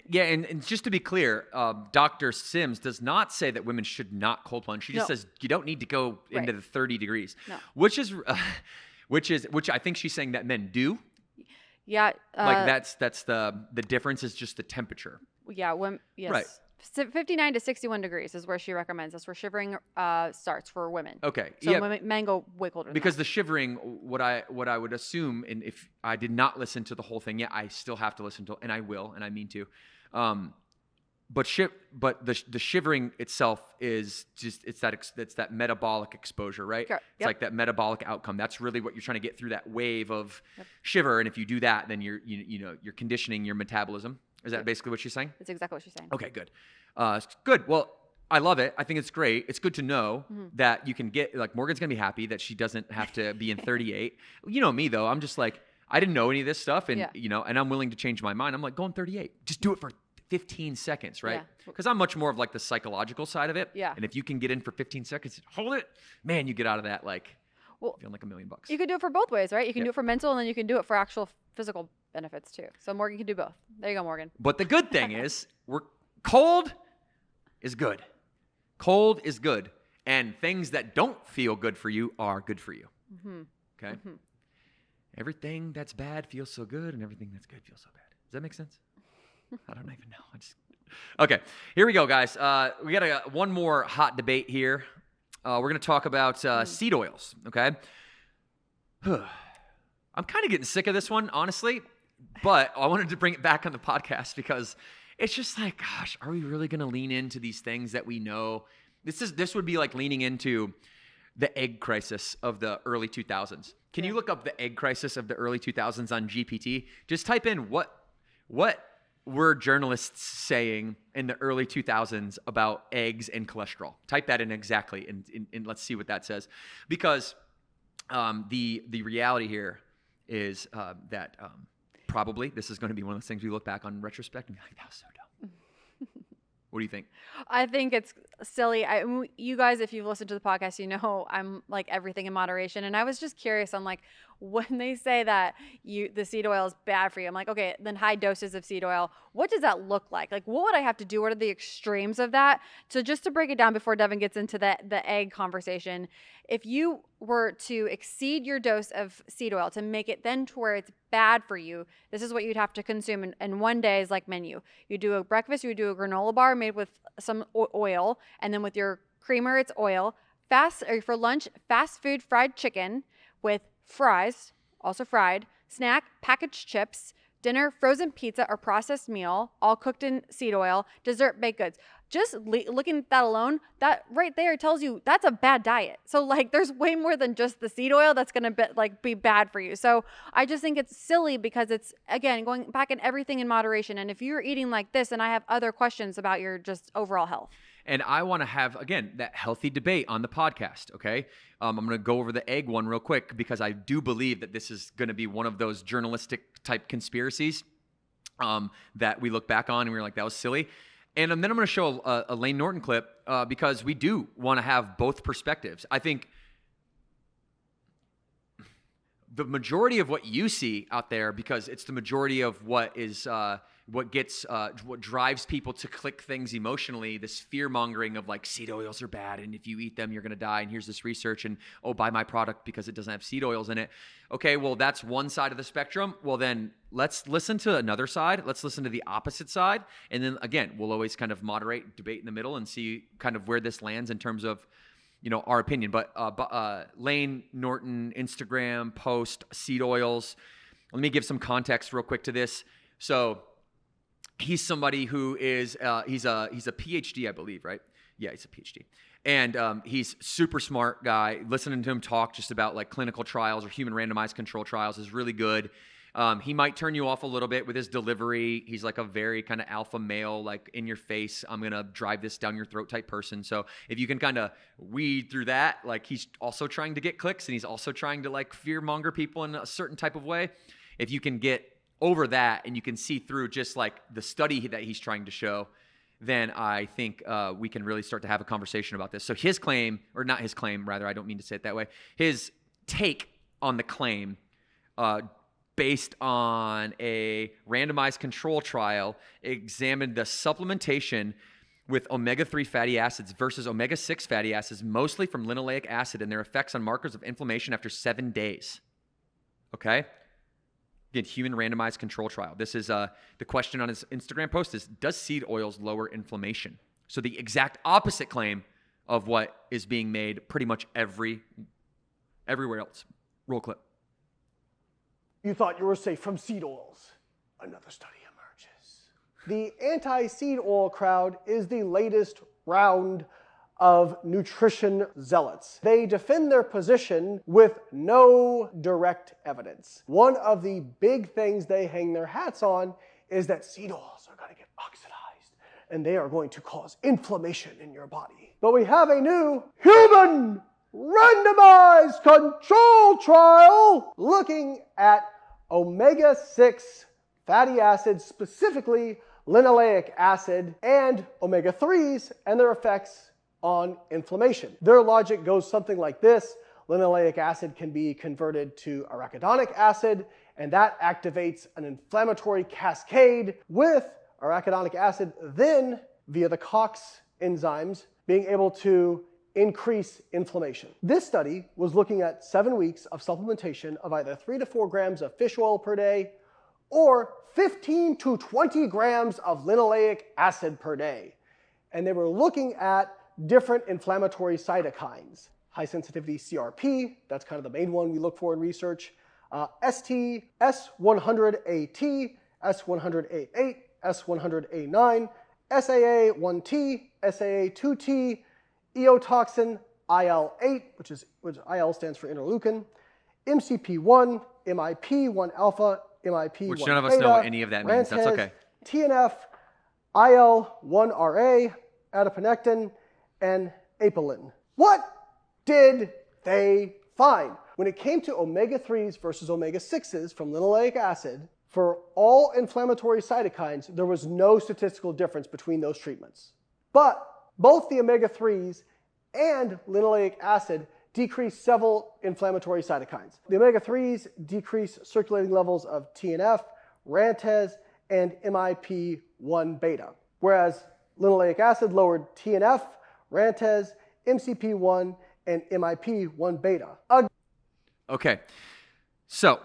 Yeah, and just to be clear, Dr. Sims does not say that women should not cold plunge. She just says you don't need to go into the 30 degrees, which I think she's saying that men do. Yeah, like that's the difference is just the temperature. Yeah, yes. Right. 59 to 61 degrees is where she recommends. That's where shivering starts for women. Okay. So men go way colder than because that. The shivering, what I would assume, and if I did not listen to the whole thing yet, I still have to listen to, and I will, and I mean to. But the shivering itself is just it's that metabolic exposure, right? Sure. It's like that metabolic outcome. That's really what you're trying to get through that wave of shiver, and if you do that, then you're conditioning your metabolism. Is that basically what she's saying? That's exactly what she's saying. Okay, good. Good. Well, I love it. I think it's great. It's good to know that you can get, like, Morgan's going to be happy that she doesn't have to be in 38. You know me, though. I'm just like, I didn't know any of this stuff, and, and I'm willing to change my mind. I'm like, go in 38. Just do it for 15 seconds, right? Because I'm much more of, like, the psychological side of it. Yeah. And if you can get in for 15 seconds, hold it, man, you get out of that, like, feeling like $1 million. You could do it for both ways, right? You can do it for mental, and then you can do it for actual physical benefits too. So Morgan can do both. There you go, Morgan. But the good thing is, cold is good. Cold is good, and things that don't feel good for you are good for you. Mm-hmm. Okay. Everything that's bad feels so good, and everything that's good feels so bad. Does that make sense? I don't even know. Okay, here we go, guys. We got one more hot debate here. We're going to talk about seed oils, okay? I'm kind of getting sick of this one, honestly, but I wanted to bring it back on the podcast because it's just like, gosh, are we really going to lean into these things that we know? This would be like leaning into the egg crisis of the early 2000s. Can you look up the egg crisis of the early 2000s on GPT? Just type in what were journalists saying in the early 2000s about eggs and cholesterol? Type that in exactly, and let's see what that says. Because the reality here is that probably this is going to be one of those things we look back on in retrospect and be like, that was so dumb. What do you think? I think it's silly. You guys, if you've listened to the podcast, you know I'm like everything in moderation. And I was just curious on like when they say that the seed oil is bad for you, I'm like, okay, then high doses of seed oil, what does that look like? Like, what would I have to do? What are the extremes of that? So just to break it down before Devin gets into the egg conversation, if you were to exceed your dose of seed oil to make it then to where it's bad for you, this is what you'd have to consume in one day's like menu. You do a breakfast, you would do a granola bar made with some oil, and then with your creamer, it's oil. For lunch, fast food fried chicken with fries, also fried, snack, packaged chips, dinner, frozen pizza or processed meal, all cooked in seed oil, dessert, baked goods. Just looking at that alone, that right there tells you that's a bad diet. So like there's way more than just the seed oil that's going to be bad for you. So I just think it's silly because it's, again, going back in everything in moderation. And if you're eating like this, and I have other questions about your just overall health. And I want to have, again, that healthy debate on the podcast, okay? I'm going to go over the egg one real quick because I do believe that this is going to be one of those journalistic type conspiracies that we look back on and we're like, that was silly. And then I'm going to show a Layne Norton clip because we do want to have both perspectives. I think the majority of what you see out there, because it's the majority of what drives people to click things emotionally, this fear mongering of like seed oils are bad and if you eat them you're going to die and here's this research and buy my product because it doesn't have seed oils in it. Okay, well that's one side of the spectrum. Well then let's listen to another side. Let's listen to the opposite side, and then again we'll always kind of moderate, debate in the middle and see kind of where this lands in terms of our opinion. But Layne Norton Instagram post, seed oils. Let me give some context real quick to this. So he's somebody who is he's a PhD, I believe, right? Yeah, he's a PhD. And he's super smart guy. Listening to him talk just about like clinical trials or human randomized control trials is really good. He might turn you off a little bit with his delivery. He's like a very kind of alpha male, like in your face, I'm going to drive this down your throat type person. So if you can kind of weed through that, like he's also trying to get clicks and he's also trying to like fear monger people in a certain type of way. If you can get over that and you can see through just like the study that he's trying to show, then I think we can really start to have a conversation about this. So his claim, or not his claim, rather, I don't mean to say it that way. His take on the claim based on a randomized control trial examined the supplementation with omega-3 fatty acids versus omega-6 fatty acids, mostly from linoleic acid, and their effects on markers of inflammation after 7 days. Okay? Again, human randomized control trial. This is the question on his Instagram post is, does seed oils lower inflammation? So the exact opposite claim of what is being made pretty much everywhere else. Roll clip. You thought you were safe from seed oils. Another study emerges. The anti-seed oil crowd is the latest round of nutrition zealots. They defend their position with no direct evidence. One of the big things they hang their hats on is that seed oils are going to get oxidized and they are going to cause inflammation in your body. But we have a new human randomized control trial looking at omega-6 fatty acids, specifically linoleic acid and omega-3s, and their effects on inflammation. Their logic goes something like this. Linoleic acid can be converted to arachidonic acid, and that activates an inflammatory cascade with arachidonic acid then, via the COX enzymes, being able to increase inflammation. This study was looking at 7 weeks of supplementation of either 3 to 4 grams of fish oil per day or 15 to 20 grams of linoleic acid per day. And they were looking at different inflammatory cytokines. High sensitivity CRP, that's kind of the main one we look for in research. ST, S100AT, S100A8, S100A9, SAA1T, SAA2T, eotoxin, IL-8, which IL stands for interleukin, MCP1, MIP1 alpha, MIP1 Which none of us beta, know what any of that means. That's okay. TNF, IL-1RA, adiponectin, and apelin. What did they find? When it came to omega-3s versus omega-6s from linoleic acid, for all inflammatory cytokines, there was no statistical difference between those treatments. But both the omega-3s and linoleic acid decrease several inflammatory cytokines. The omega-3s decrease circulating levels of TNF, RANTES, and MIP1 beta, whereas linoleic acid lowered TNF, RANTES, MCP1, and MIP1 beta. Okay, so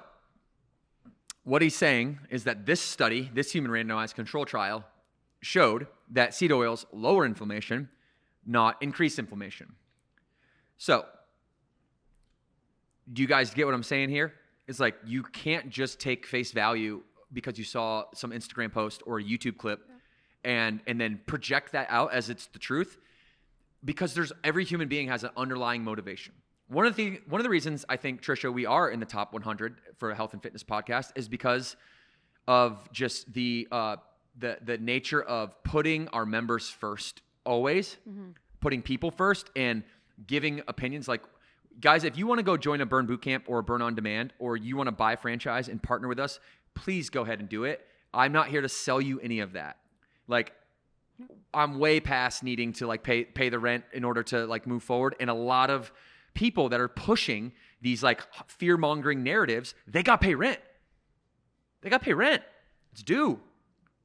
what he's saying is that this study, this human randomized control trial, showed that seed oils lower inflammation, not increase inflammation. So, do you guys get what I'm saying here? It's like you can't just take face value because you saw some Instagram post or a YouTube clip and then project that out as it's the truth, because every human being has an underlying motivation. One of the reasons I think, Trisha, we are in the top 100 for a health and fitness podcast is because of just the nature of putting our members first, always putting people first and giving opinions. Like, guys, if you want to go join a Burn Bootcamp or a Burn On Demand, or you want to buy a franchise and partner with us, please go ahead and do it. I'm not here to sell you any of that. Like, I'm way past needing to like pay the rent in order to like move forward. And a lot of people that are pushing these like fear-mongering narratives, they got to pay rent. They got to pay rent. It's due.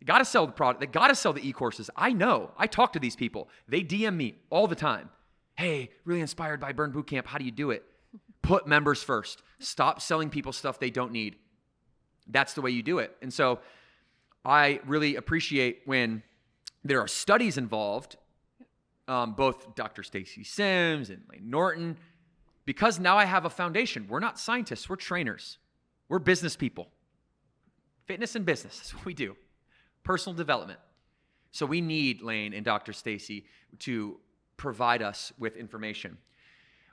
They got to sell the product. They got to sell the e-courses. I know. I talk to these people. They DM me all the time. Hey, really inspired by Burn Bootcamp. How do you do it? Put members first. Stop selling people stuff they don't need. That's the way you do it. And so I really appreciate when there are studies involved, both Dr. Stacy Sims and Lane Norton, because now I have a foundation. We're not scientists. We're trainers. We're business people. Fitness and business is what we do. Personal development. So we need Lane and Dr. Stacy to provide us with information.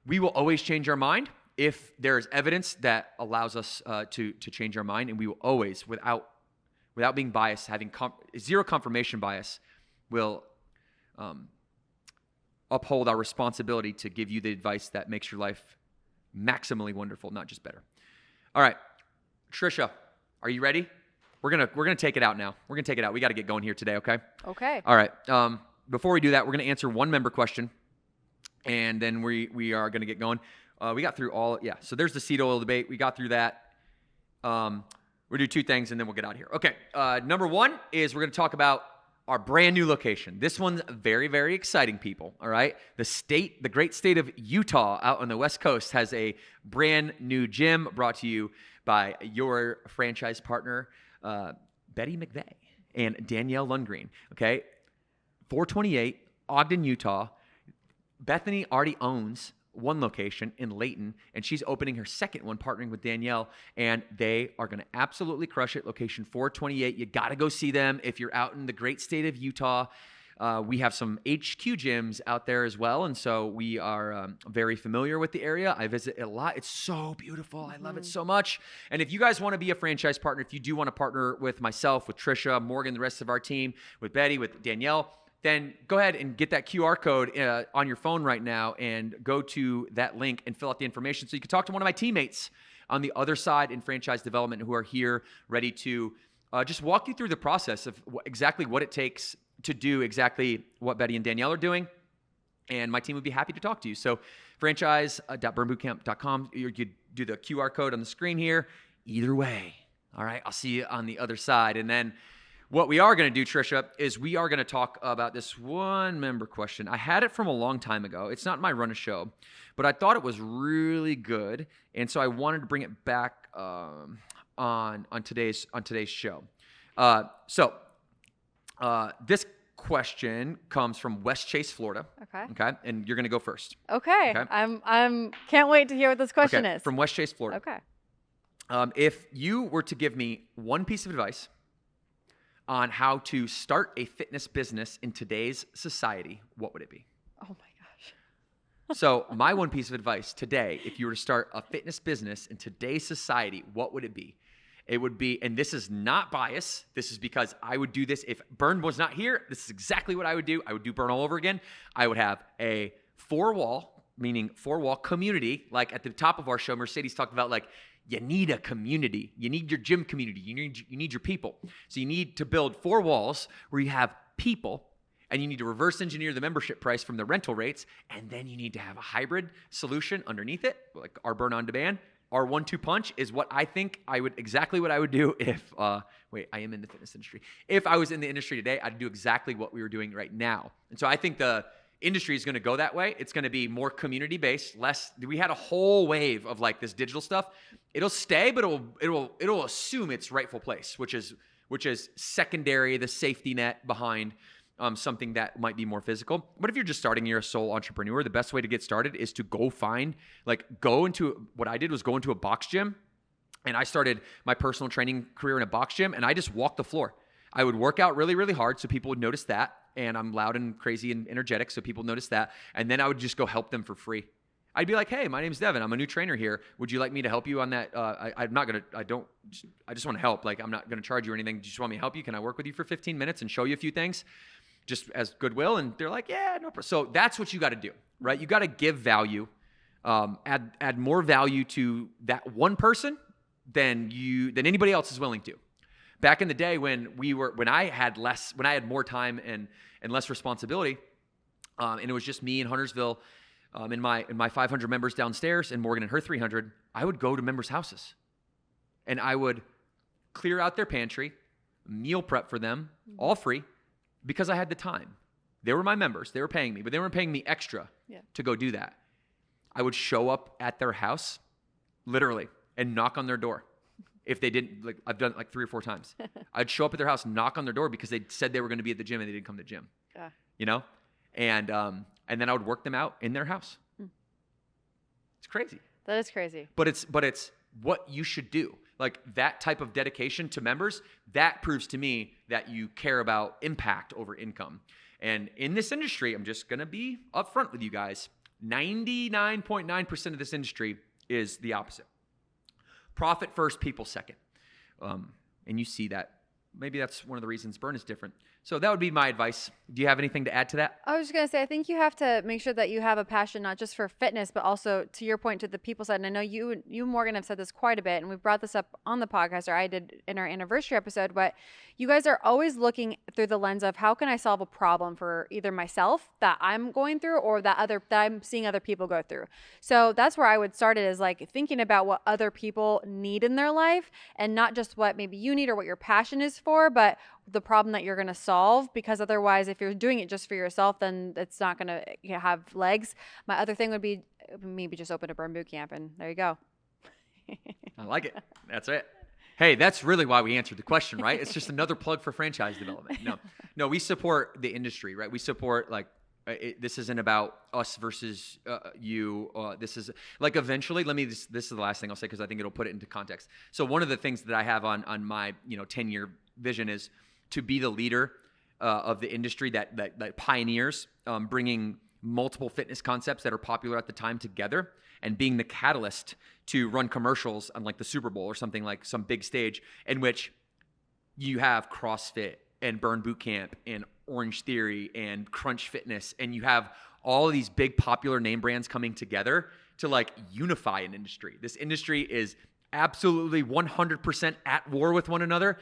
We will always change our mind if there is evidence that allows us to change our mind, and we will always, without being biased, having zero confirmation bias, will uphold our responsibility to give you the advice that makes your life maximally wonderful, not just better. All right, Trisha, are you ready? We're gonna take it out now. We're gonna take it out. We got to get going here today, okay? Okay. All right. Before we do that, we're gonna answer one member question, and then we are gonna get going. We got through all. Yeah. So there's the seed oil debate. We got through that. We'll do two things, and then we'll get out of here. Okay. Number one is we're gonna talk about our brand new location. This one's very, very exciting, people. All right. The great state of Utah out on the West Coast has a brand new gym brought to you by your franchise partner, Betty McVeigh and Danielle Lundgreen. Okay. 428 Ogden, Utah. Bethany already owns one location in Layton, and she's opening her second one, partnering with Danielle, and they are going to absolutely crush it. Location 428. You got to go see them if you're out in the great state of Utah. We have some HQ gyms out there as well, and so we are very familiar with the area. I visit it a lot. It's so beautiful. I love it so much. And if you guys want to be a franchise partner, if you do want to partner with myself, with Trisha, Morgan, the rest of our team, with Betty, with Danielle, then go ahead and get that QR code on your phone right now and go to that link and fill out the information so you can talk to one of my teammates on the other side in franchise development who are here ready to just walk you through the process of exactly what it takes to do exactly what Betty and Danielle are doing. And my team would be happy to talk to you. So franchise.burnbootcamp.com, you do the QR code on the screen here. Either way, all right, I'll see you on the other side. And then What we are going to do, Trisha, is we are going to talk about this one member question. I had it from a long time ago. It's not my run a show, but I thought it was really good, and so I wanted to bring it back on today's show. This question comes from West Chase, Florida. Okay, and you're going to go first. Okay. I'm can't wait to hear what this question is. From West Chase, Florida. Okay. If you were to give me one piece of advice on how to start a fitness business in today's society, what would it be? Oh my gosh. So my one piece of advice today, if you were to start a fitness business in today's society, what would it be? It would be, and this is not bias, this is because I would do this. If Burn was not here, this is exactly what I would do. I would do Burn all over again. I would have a four-wall community. Like at the top of our show, Mercedes talked about like, you need a community. You need your gym community. You need your people. So you need to build 4 walls where you have people, and you need to reverse engineer the membership price from the rental rates, and then you need to have a hybrid solution underneath it, like our Burn on Demand. Our 1-2 punch is what I think exactly what I would do if, I am in the fitness industry. If I was in the industry today, I'd do exactly what we were doing right now. And so I think the industry is going to go that way. It's going to be more community-based, less, we had a whole wave of like this digital stuff. It'll stay, but it'll assume its rightful place, which is secondary, the safety net behind something that might be more physical. But if you're just starting, you're a sole entrepreneur, the best way to get started is to go into a box gym. And I started my personal training career in a box gym, and I just walked the floor. I would work out really, really hard so people would notice that. And I'm loud and crazy and energetic, so people notice that. And then I would just go help them for free. I'd be like, hey, my name's Devin. I'm a new trainer here. Would you like me to help you on that? I just want to help. Like, I'm not going to charge you or anything. Do you just want me to help you? Can I work with you for 15 minutes and show you a few things just as goodwill? And they're like, yeah, no problem. So that's what you got to do, right? You got to give value, add more value to that one person than anybody else is willing to. Back in the day when I had more time and less responsibility, and it was just me in Huntersville, in my 500 members downstairs and Morgan and her 300, I would go to members' houses and I would clear out their pantry, meal prep for them, all free, because I had the time. They were my members. They were paying me, but they weren't paying me extra to go do that. I would show up at their house, literally, and knock on their door. If they didn't, like, I've done it like 3 or 4 times. I'd show up at their house, knock on their door because they said they were going to be at the gym and they didn't come to the gym. Yeah. You know? And then I would work them out in their house. It's crazy. That is crazy. But it's what you should do. Like that type of dedication to members, that proves to me that you care about impact over income. And in this industry, I'm just going to be upfront with you guys. 99.9% of this industry is the opposite. Profit first, people second. And you see that. Maybe that's one of the reasons Burn is different. So that would be my advice. Do you have anything to add to that? I was just going to say, I think you have to make sure that you have a passion, not just for fitness, but also to your point, to the people side. And I know you, Morgan, have said this quite a bit, and we've brought this up on the podcast, or I did in our anniversary episode, but you guys are always looking through the lens of how can I solve a problem for either myself that I'm going through or that I'm seeing other people go through. So that's where I would start it, is like thinking about what other people need in their life and not just what maybe you need or what your passion is for, but the problem that you're going to solve, because otherwise if you're doing it just for yourself, then it's not going to have legs. My other thing would be maybe just open a Burn boot camp, and there you go. I like it. That's it. Hey, that's really why we answered the question, right? It's just another plug for franchise development. No, we support the industry, right? We support this isn't about us versus you. This is like eventually, this is the last thing I'll say because I think it'll put it into context. So one of the things that I have on my 10-year vision is to be the leader of the industry that pioneers bringing multiple fitness concepts that are popular at the time together and being the catalyst to run commercials on like the Super Bowl or something, like some big stage in which you have CrossFit and Burn Bootcamp and Orange Theory and Crunch Fitness, and you have all of these big popular name brands coming together to like unify an industry. This industry is absolutely 100% at war with one another.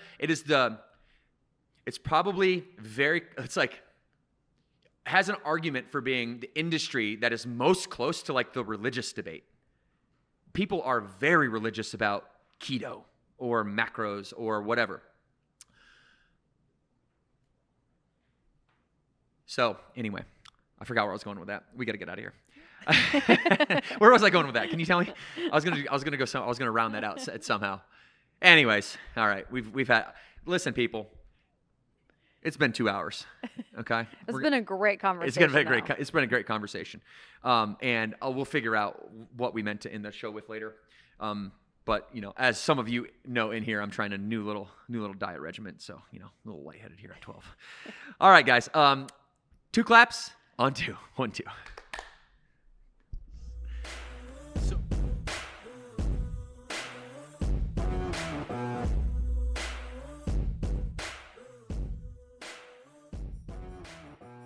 Has an argument for being the industry that is most close to like the religious debate. People are very religious about keto or macros or whatever. So anyway, I forgot where I was going with that. We got to get out of here. Where was I going with that? Can you tell me? I was gonna round that out somehow. Anyways, all right. We've had. Listen, people. It's been 2 hours. Okay. It's been a great conversation. It's been a great conversation. And we'll figure out what we meant to end the show with later. But as some of you know in here, I'm trying a new little diet regimen. So a little lightheaded here at 12. All right, guys. 2 claps on 2. 1, 2.